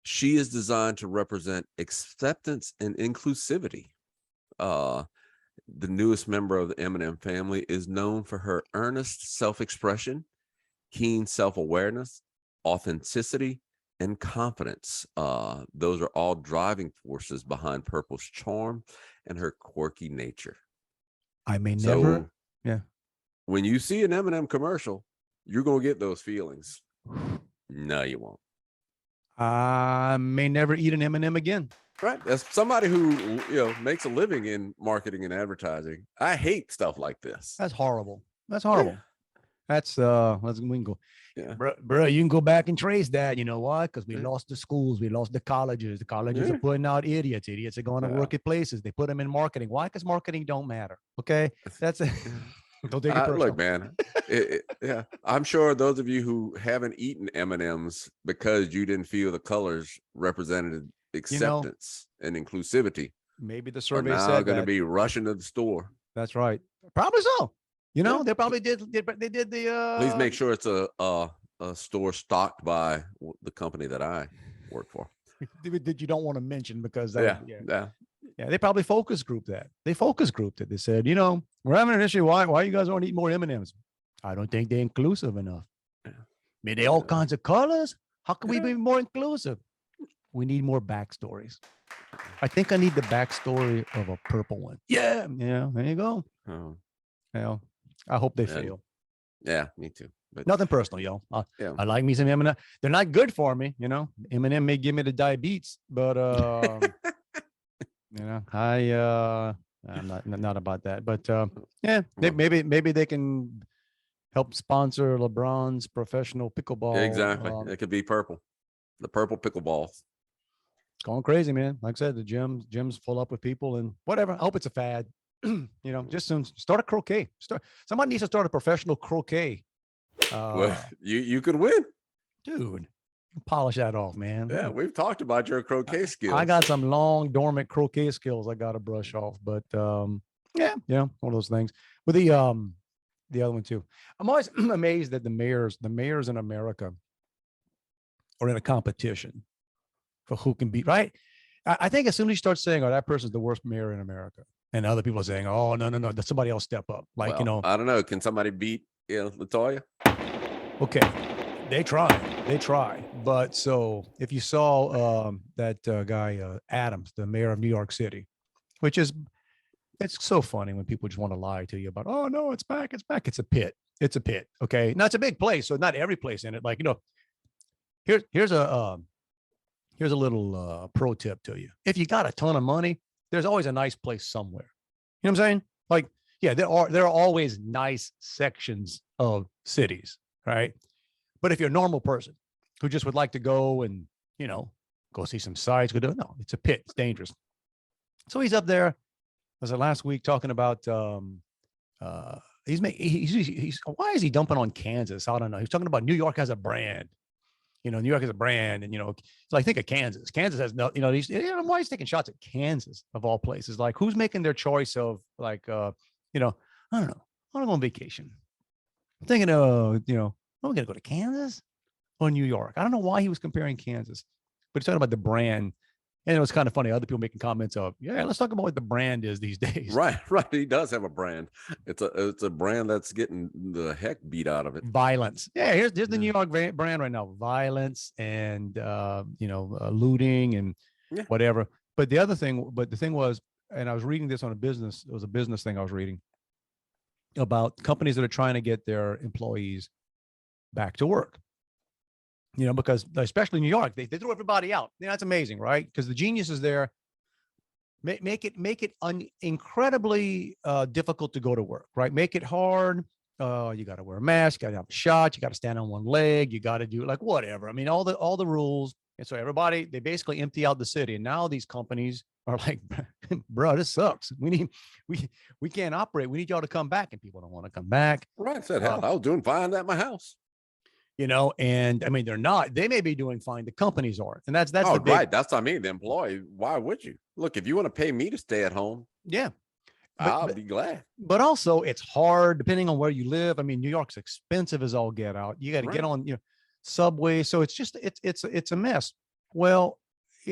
She is designed to represent acceptance and inclusivity. The newest member of the M&M family is known for her earnest self-expression, keen self-awareness, authenticity, and confidence. Those are all driving forces behind Purple's charm and her quirky nature. I may never. When you see an M&M commercial, you're going to get those feelings. No, you won't. I may never eat an M&M again. Right. As somebody who, makes a living in marketing and advertising, I hate stuff like this. That's horrible. That's horrible. Yeah. We can go. Yeah. Bro, you can go back and trace that. You know why? Because we lost the schools. We lost the colleges. The colleges are putting out idiots. Idiots are going to work at places. They put them in marketing. Why? Because marketing don't matter. Okay. That's it. Don't take it personal. Look, man. I'm sure those of you who haven't eaten M&Ms because you didn't feel the colors represented acceptance and inclusivity. Maybe the survey are now said going to be rushing to the store. That's right. Probably so. They probably did. They did the. Please make sure it's a store stocked by the company that I work for. That you don't want to mention because. Yeah, they probably focus group that. They focus grouped it. They said, we're having an issue. Why you guys want to eat more M&Ms? I don't think they're inclusive enough. Yeah. Maybe they all kinds of colors. How can we Yeah. be more inclusive? We need more backstories. I think I need the backstory of a purple one. Yeah, there you go. Oh, I hope they Yeah. fail. yeah, me too. But Nothing personal, yo. Yeah. I like me some M&M. They're not good for me, M&M may give me the diabetes, but I'm not about that. But yeah, Well, maybe they can help sponsor LeBron's professional pickleball. exactly. It could be purple. The purple pickleball. It's going crazy, man. Like I said, the gym's full up with people and whatever. I hope it's a fad. Just soon start a croquet. Somebody needs to start a professional croquet. Well, you could win. Dude, polish that off, man. Yeah, we've talked about your croquet skills. I got some long dormant croquet skills I got to brush off, but one of those things. But the other one too. I'm always amazed that the mayors in America are in a competition for who can beat, right? I think as soon as you start saying, "Oh, that person's the worst mayor in America," and other people are saying, "Oh, no, that somebody else step up," like Well, I don't know. Can somebody beat Latoya? Okay, they try. But so if you saw that guy Adams, the mayor of New York City, which is it's so funny when people just want to lie to you about, oh no, it's back. It's a pit. Okay, now it's a big place, so not every place in it. Like here's a little pro tip to you. If you got a ton of money, there's always a nice place somewhere. You know what I'm saying? Like, yeah, there are always nice sections of cities, right? But if you're a normal person who just would like to go and, go see some sights, no, it's a pit. It's dangerous. So he's up there. Was it last week talking about why is he dumping on Kansas? I don't know. He's talking about New York as a brand. New York is a brand, and like think of Kansas. Kansas has no, why he's taking shots at Kansas of all places? Like who's making their choice of like, I don't know. I want to go on vacation. I'm thinking, we're gonna go to Kansas or New York. I don't know why he was comparing Kansas, but he's talking about the brand. And it was kind of funny. Other people making comments of, yeah, let's talk about what the brand is these days. Right. He does have a brand. It's a brand that's getting the heck beat out of it. Violence. Yeah, here's the New York brand right now. Violence and looting and whatever. But the thing was, and I was reading this on it was a business thing I was reading about companies that are trying to get their employees back to work. Because especially New York, they threw everybody out. That's amazing, right? Because the genius is there. Make it incredibly difficult to go to work, right? Make it hard. You got to wear a mask. You got to have a shot. You got to stand on one leg. You got to do like whatever. I mean, all the rules. And so they basically empty out the city. And now these companies are like, bro, this sucks. We can't operate. We need y'all to come back, and people don't want to come back. Right. I said, hell, I was doing fine at my house. And I mean, they're not. They may be doing fine. The companies aren't, and that's right. That's what I mean. The employee. Why would you? Look, if you want to pay me to stay at home, I'll be glad. But also, it's hard depending on where you live. I mean, New York's expensive as all get out. You got to get on, subway. So it's just it's a mess. Well,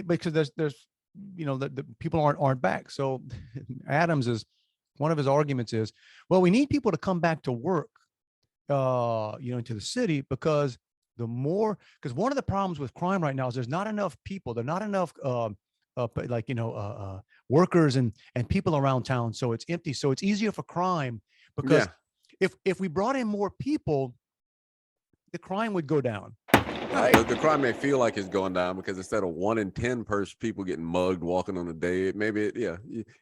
because there's the people aren't back. So Adams is one of his arguments is, well, we need people to come back to work. Into the city because one of the problems with crime right now is there's not enough people. There's not enough workers and people around town. So it's empty. So it's easier for crime because if we brought in more people, the crime would go down. Right. The crime may feel like it's going down because instead of 1 in 10 people getting mugged walking on a day,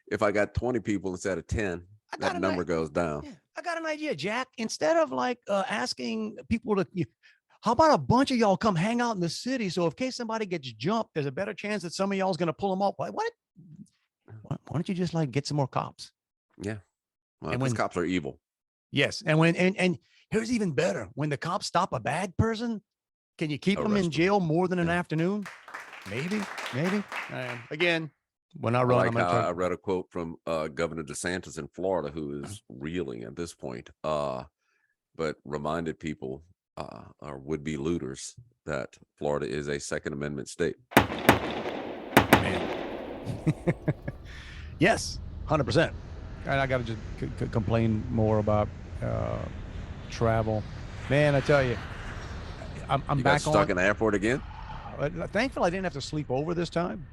if I got 20 people instead of 10, that number goes down. Yeah. I got an idea, Jack. Instead of asking people to, how about a bunch of y'all come hang out in the city? So in case somebody gets jumped, there's a better chance that some of y'all is going to pull them up. Why don't you just get some more cops? Yeah. Well, and when cops are evil. Yes. And here's even better. When the cops stop a bad person, can you keep them in jail more than an afternoon? Maybe. Again, when I run, I read a quote from Governor DeSantis in Florida, who is reeling at this point, but reminded people, or would-be looters, that Florida is a Second Amendment state. Man. Yes, 100%. And I got to just complain more about travel. Man, I tell you, I'm You got back stuck on. in the airport again? Thankfully, I didn't have to sleep over this time.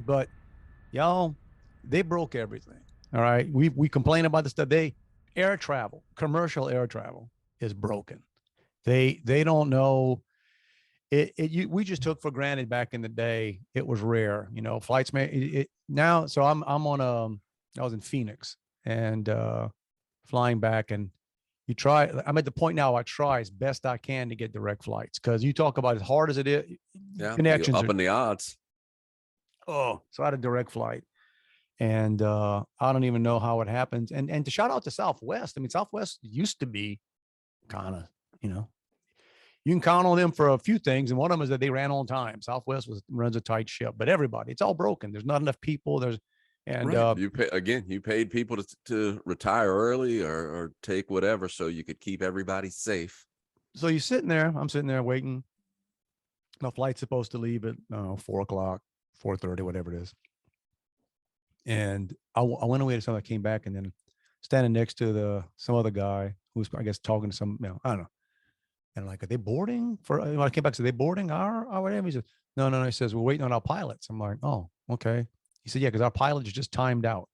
But y'all, they broke everything. All right, we complain about the stuff. Air travel, commercial air travel is broken. They don't know. We just took for granted back in the day. It was rare, flights now. So I was in Phoenix and flying back, and I'm at the point now I try as best I can to get direct flights, because you talk about as hard as it is, Yeah, connections up in the odds. so I had a direct flight, and I don't even know how it happens. And to shout out to Southwest. I mean, Southwest used to be kind of, you can count on them for a few things, and one of them is that they ran on time. Southwest runs a tight ship, but everybody, it's all broken. There's not enough people. Right. You paid people to retire early or take whatever so you could keep everybody safe. So I'm sitting there waiting. My flight's supposed to leave at 4:00, 4:30, whatever it is. And I went away to something. I came back, and then standing next to some other guy who's, I guess, talking to some, I don't know. And like, are they boarding for, when I came back, so they boarding our whatever? He says, no. He says, we're waiting on our pilots. I'm like, oh, okay. He said, yeah, because our pilots just timed out.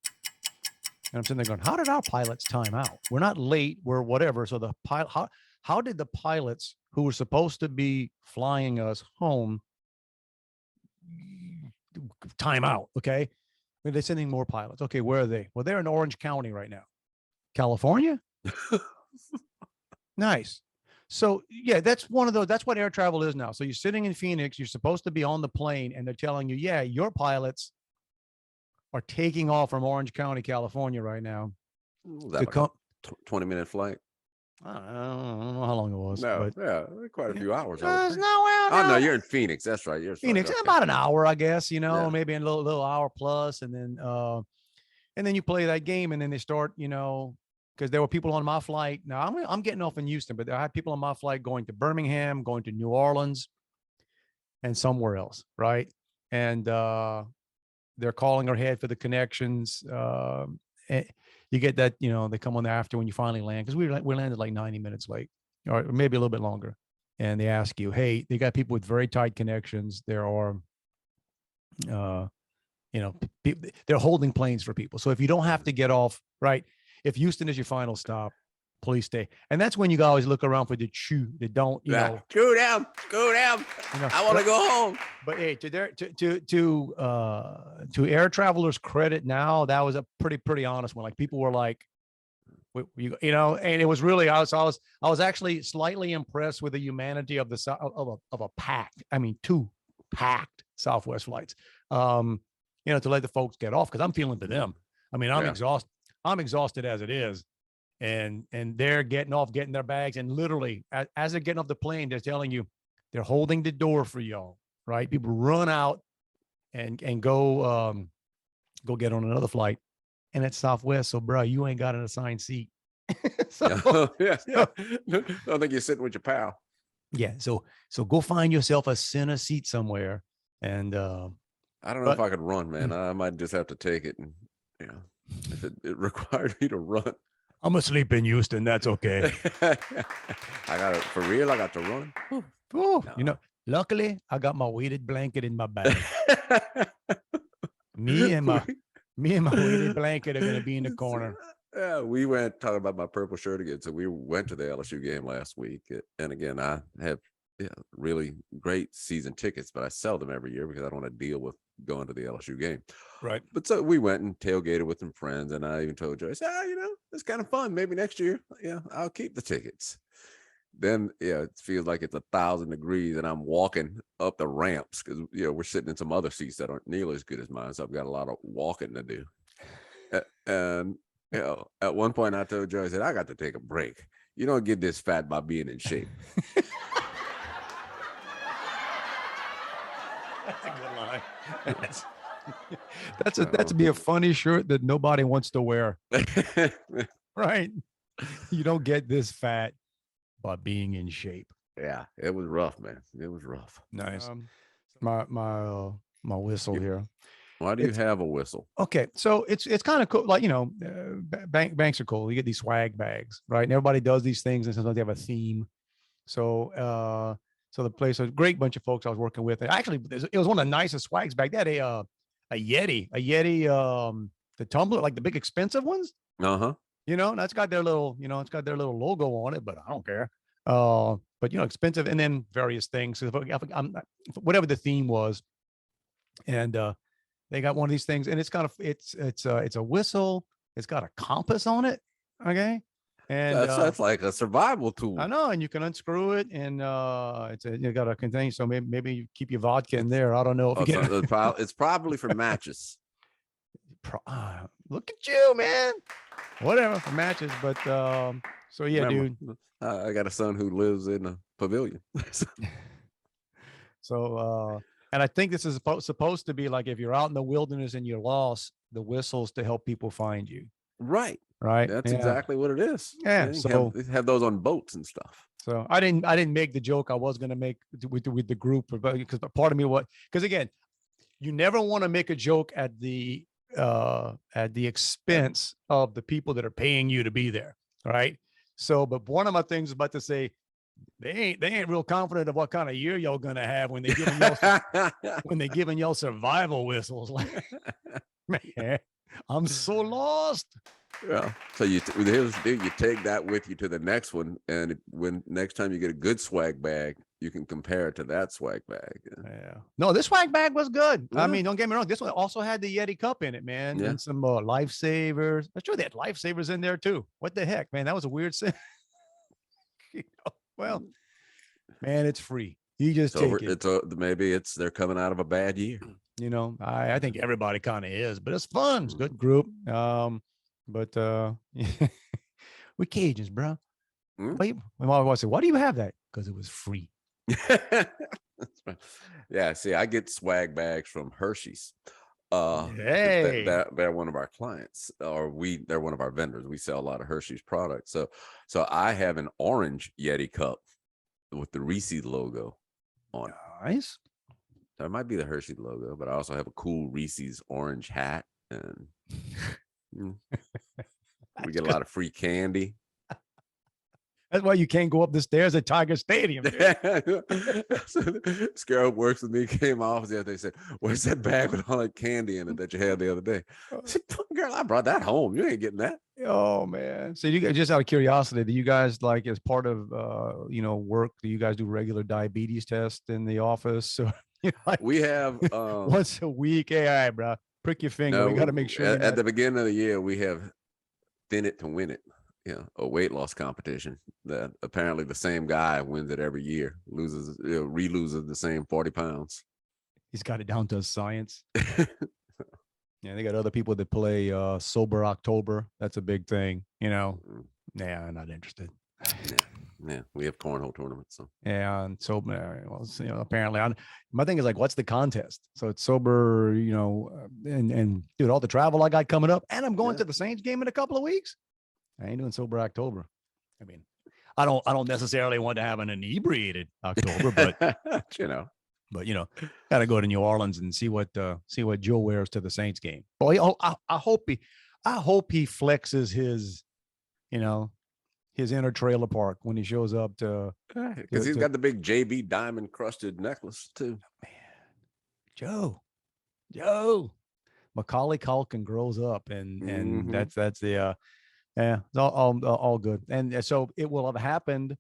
And I'm sitting there going, how did our pilots time out? We're not late, we're whatever. So the pilot, how did the pilots who were supposed to be flying us home time out? Okay. They're sending more pilots. Okay, where are they? Well, they're in Orange County right now. California? Nice. So yeah, that's what air travel is now. So you're sitting in Phoenix, you're supposed to be on the plane, and they're telling you, yeah, your pilots are taking off from Orange County, California right now. To come 20-minute flight. I don't know how long it was. No, but yeah, quite a few hours. No, you're in Phoenix. That's right. You're Phoenix, okay. about an hour, I guess, maybe a little hour plus. And then you play that game, and then they start, because there were people on my flight. Now I'm getting off in Houston, but I had people on my flight going to Birmingham, going to New Orleans, and somewhere else, right? And they're calling ahead for the connections. You get that, they come on after when you finally land, because we landed like 90 minutes late, or maybe a little bit longer. And they ask you, hey, they got people with very tight connections. There are, they're holding planes for people. So if you don't have to get off, right? If Houston is your final stop, please stay. And that's when you always look around for the that don't, Screw them. I want to go home. But hey, to air travelers' credit, now that was a pretty honest one. Like, people were like, and it was really, I was actually slightly impressed with the humanity of a packed, two packed Southwest flights. To let the folks get off, because I'm feeling for them. I'm exhausted. I'm exhausted as it is. And they're getting off, getting their bags. And literally, as they're getting off the plane, they're telling you they're holding the door for y'all, right? People run out and go get on another flight. And it's Southwest. So, bro, you ain't got an assigned seat. Yeah. Don't think you're sitting with your pal. Yeah. So go find yourself a center seat somewhere. And I don't know if I could run, man. I might just have to take it. And if it required me to run, I'm asleep in Houston. That's okay. I got to run. No. Luckily I got my weighted blanket in my bag. Me and my weighted blanket are going to be in the corner. Yeah, we went talking about my purple shirt again. So we went to the LSU game last week. And again, I have really great season tickets, but I sell them every year because I don't want to deal with going to the LSU game. Right. But so we went and tailgated with some friends, and I even told Joyce, it's kind of fun. Maybe next year, I'll keep the tickets. Then, it feels like it's 1,000 degrees, and I'm walking up the ramps because, we're sitting in some other seats that aren't nearly as good as mine. So I've got a lot of walking to do. And, at one point I told Joyce, I got to take a break. You don't get this fat by being in shape. That's a good line. That's be a funny shirt that nobody wants to wear. Right. You don't get this fat by being in shape. Yeah, it was rough, man. It was rough. Nice. My whistle here. Why do you have a whistle? Okay, so it's kind of cool. Like, banks are cool. You get these swag bags, right? And everybody does these things, and sometimes they have a theme. So so the place, a great bunch of folks I was working with. And actually, it was one of the nicest swags back. They had a Yeti, the tumbler, like the big expensive ones. Uh-huh. That's got their little, it's got their little logo on it, but I don't care. But expensive, and then various things. So whatever the theme was, and they got one of these things, and it's it's a whistle. It's got a compass on it. Okay. And that's like a survival tool. I know, and you can unscrew it, and you got a container. So maybe you keep your vodka in there. I don't know if it's probably for matches. Look at you, man. Whatever for matches, but so yeah, dude. I got a son who lives in a pavilion. So and I think this is supposed to be like if you're out in the wilderness and you're lost, the whistles to help people find you. Right. That's Yeah. exactly what it is. Yeah. So have those on boats and stuff. So I didn't make the joke I was going to make with the group, because part of me because again, you never want to make a joke at the expense of the people that are paying you to be there. Right. So, but one of my things about to say, they ain't real confident of what kind of year y'all gonna have when they giving y'all survival whistles. Like, man, I'm so lost. Yeah. So here's the thing: you take that with you to the next one, and when next time you get a good swag bag, you can compare it to that swag bag. Yeah. No, this swag bag was good. Yeah. I mean, don't get me wrong. This one also had the Yeti cup in it, man, and some lifesavers. I'm sure they had lifesavers in there too. What the heck, man? That was a weird thing. Well, man, it's free. You just take it. Maybe they're coming out of a bad year. I think everybody kind of is, but it's fun. It's a good group. But we Cajuns, bro. My mom said, "Why do you have that?" Because it was free. Yeah. See, I get swag bags from Hershey's. Hey, they're one of our clients, or they're one of our vendors. We sell a lot of Hershey's products. So I have an orange Yeti cup with the Reese's logo on it. Nice. That might be the Hershey logo, but I also have a cool Reese's orange hat, and we get a lot of free candy. That's why you can't go up the stairs at Tiger Stadium. Scarab works with me, came off the other day, said, "Where's that bag with all that candy in it that you had the other day?" I said, "Girl, I brought that home. You ain't getting that." Oh man. So you guys, just out of curiosity, do you guys, like, as part of work, do you guys do regular diabetes tests in the office? So we have once a week. Hey, all right, bro. Prick your finger. We got to make sure at the beginning of the year we have Thin It to Win It. A weight loss competition that apparently the same guy wins it every year, re-loses the same 40 pounds. He's got it down to science. Yeah, they got other people that play Sober October. That's a big thing, Yeah, I'm not interested. Yeah, we have cornhole tournaments. So yeah, and so apparently, my thing is like, what's the contest? So it's sober, and dude, all the travel I got coming up, and I'm going to the Saints game in a couple of weeks. I ain't doing Sober October. I mean, I don't necessarily want to have an inebriated October, but got to go to New Orleans and see what Joe wears to the Saints game. Boy, I hope he flexes his inner trailer park when he shows up to, because he's got the big JB diamond crusted necklace too. Man, Joe, Macaulay Culkin grows up, and that's the. Yeah, it's all good. And so it will have happened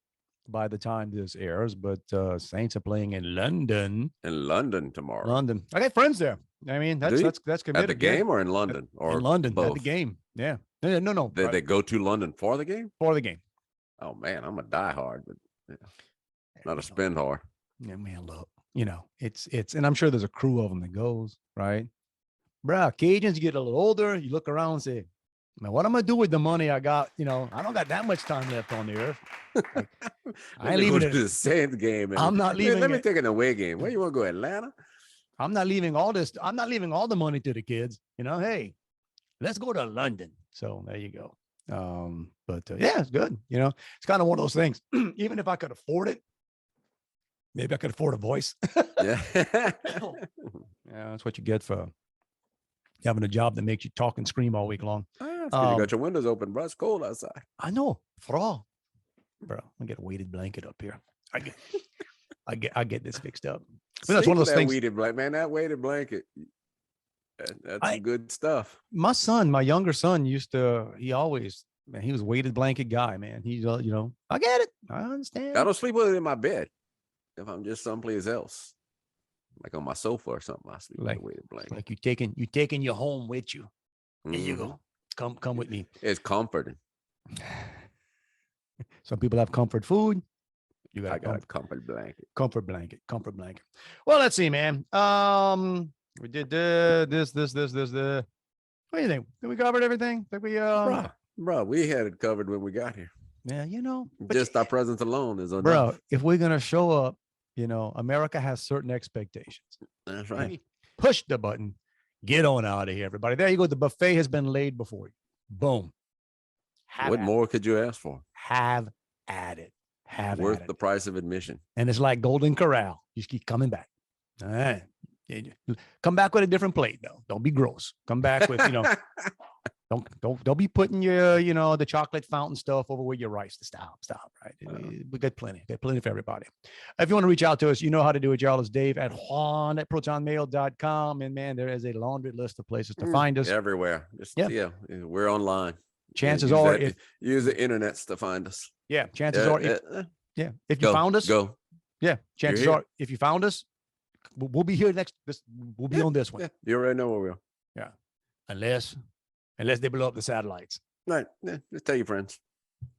by the time this airs, but Saints are playing in London. In London tomorrow. London. I got friends there. I mean, that's committed. At the game or in London? Or in London, both? at the game. Yeah. No. They go to London for the game? For the game. Oh man, I'm a diehard, but not a spend hard. Yeah, man, look, it's and I'm sure there's a crew of them that goes, right? Bruh, Cajuns, you get a little older, you look around and say, man, what am I gonna do with the money I got? I don't got that much time left on the earth. Like, I ain't leaving to the Saints game. I'm not leaving. Let me take an away game. Where you want to go, Atlanta? I'm not leaving all this. I'm not leaving all the money to the kids. Hey, let's go to London. So there you go. But yeah, it's good. It's kind of one of those things. Even if I could afford it, maybe I could afford a voice. Yeah. Yeah, that's what you get for having a job that makes you talk and scream all week long. Ah, it's 'cause you got your windows open, bro. It's cold outside. I know, bro. I get a weighted blanket up here. I get this fixed up. But that's one of those things. Weighted blanket, man. That weighted blanket. That's some good stuff. My son, my younger son, he always, man, he was a weighted blanket guy, man. He's, I get it. I understand. I don't sleep with it in my bed. If I'm just someplace else, like on my sofa or something, I sleep with a weighted blanket. Like you taking your home with you. There you go. Come with me. It's comforting. Some people have comfort food. I got a comfort blanket. Comfort blanket. Well, let's see, man. We did this. What do you think? Did we cover everything? Think we bro, we had it covered when we got here. Yeah, just our presence alone is enough. Bro, if we're gonna show up, America has certain expectations. That's right. Push the button. Get on out of here, everybody. There you go. The buffet has been laid before you. Boom. What more could you ask for? Have at it. Worth the price of admission. And it's like Golden Corral. You just keep coming back. All right. Come back with a different plate, though. Don't be gross. Come back with, don't be putting your, the chocolate fountain stuff over with your rice. Stop. Right. We got plenty for everybody. If you want to reach out to us, you know how to do it, y'all. It's Dave at Juan at protonmail.com. And man, there is a laundry list of places to find us everywhere. Yeah, we're online. Chances are, use the internets to find us. Yeah, chances are, if you found us, go. Yeah, chances are, if you found us, we'll be here next. We'll be on this one. Yeah, you already know where we are. Yeah, unless they blow up the satellites. Right. Yeah, just tell your friends.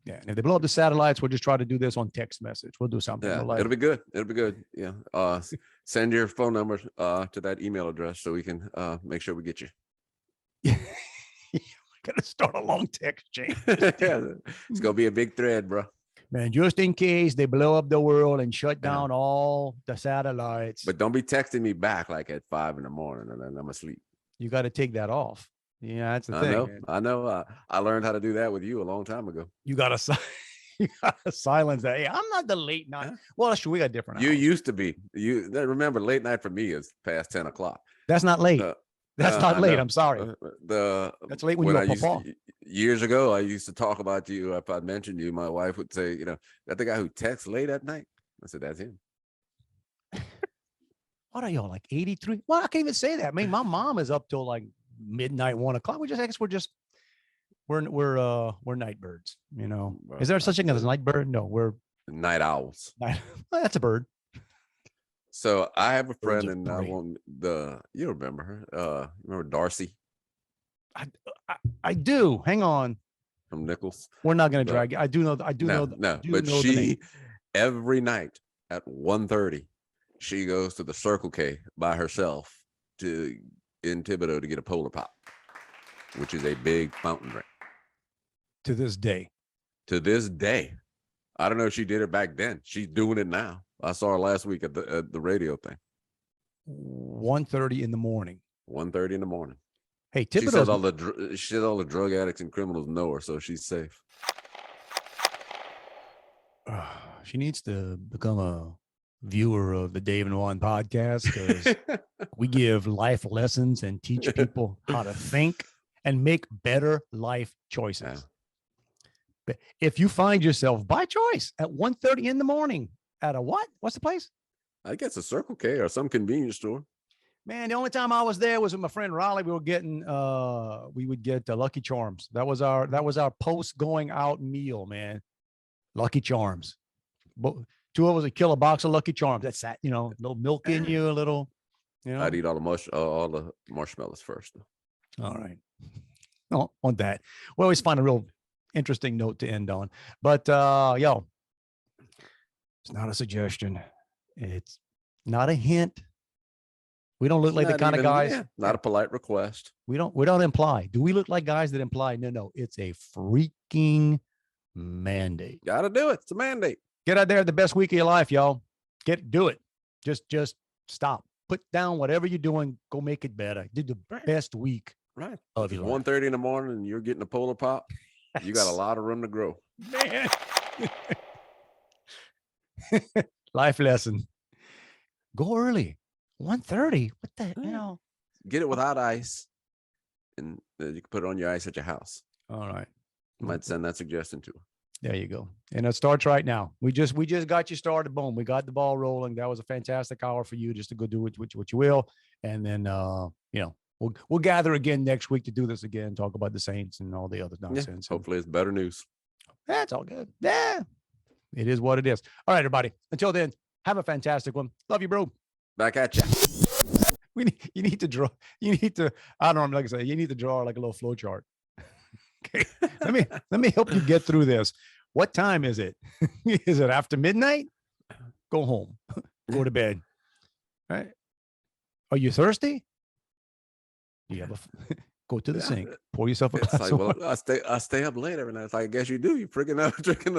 Yeah, and if they blow up the satellites, we'll just try to do this on text message. We'll do something. Yeah, it'll be good. Yeah. Send your phone number to that email address so we can make sure we get you. Yeah. Gotta start a long text chain. It's gonna be a big thread, bro. Man, just in case they blow up the world and shut down all the satellites. But don't be texting me back like at 5 a.m. and then I'm asleep. You got to take that off. Yeah, that's the thing. I know. I learned how to do that with you a long time ago. You gotta silence that. Hey, I'm not the late night. Yeah. Well, sure, we got different. You used to be. You remember late night for me is past 10 o'clock. That's not late. That's not late. I'm sorry. That's late when you were papa. Years ago, I used to talk about you. If I mentioned you, my wife would say, that the guy who texts late at night. I said, that's him. What are y'all, like 83? Well, I can't even say that. I mean, my mom is up till like midnight, 1 o'clock. I guess we're night birds. Is there such thing as a night bird? No, we're night owls. Well, that's a bird. So I have a friend, and I won't. You remember her? Remember Darcy? I do. Hang on. From Nichols. We're not going to drag it. I do know. But she every night at 1:30, she goes to the Circle K by herself in Thibodeau to get a Polar Pop, which is a big fountain drink. To this day. I don't know if she did it back then. She's doing it now. I saw her last week at the radio thing. 1:30 in the morning. 1:30 in the morning. Hey, Thibodeau. She says all the drug addicts and criminals know her, so she's safe. She needs to become a viewer of the Dave and Juan podcast, because we give life lessons and teach people how to think and make better life choices. Yeah. But if you find yourself by choice at 1:30 in the morning at a what? What's the place? I guess a Circle K or some convenience store. Man, the only time I was there was with my friend Raleigh. We would get Lucky Charms. That was our post going out meal, man. Lucky Charms. But two of us would kill a box of Lucky Charms. That's that, a little milk in you, a little, I'd eat all the marshmallows first. All right. No, on that. We always find a real interesting note to end on. But it's not a suggestion. It's not a hint. We don't look like the kind of guys. Yeah, not a polite request. We don't imply. Do we look like guys that imply? No. It's a freaking mandate. Gotta do it. It's a mandate. Get out there the best week of your life, y'all. Do it. Just stop. Put down whatever you're doing. Go make it better. Do the best week of your life. 1:30 in the morning and you're getting a Polar Pop. You got a lot of room to grow. Man. Life lesson. Go early. 1:30. What the? Get it without ice. and you can put it on your ice at your house. All right. Might send that suggestion to her. There you go. And it starts right now. We just got you started. Boom. We got the ball rolling. That was a fantastic hour for you just to go do what you will. And then we'll gather again next week to do this again, talk about the Saints and all the other nonsense. Yeah, hopefully it's better news. That's all good. Yeah. It is what it is. All right, everybody. Until then, have a fantastic one. Love you, bro. Back at you. You need to draw. You need to, I don't know, like I say, you need to draw like a little flow chart. Okay. Let me help you get through this. What time is it? Is it after midnight? Go home. Go to bed. All right. Are you thirsty? You have go to the sink. Pour yourself a glass of water. I stay up late every night. It's like, I guess you do. You're freaking out drinking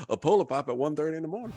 a polar pop at 1:30 in the morning.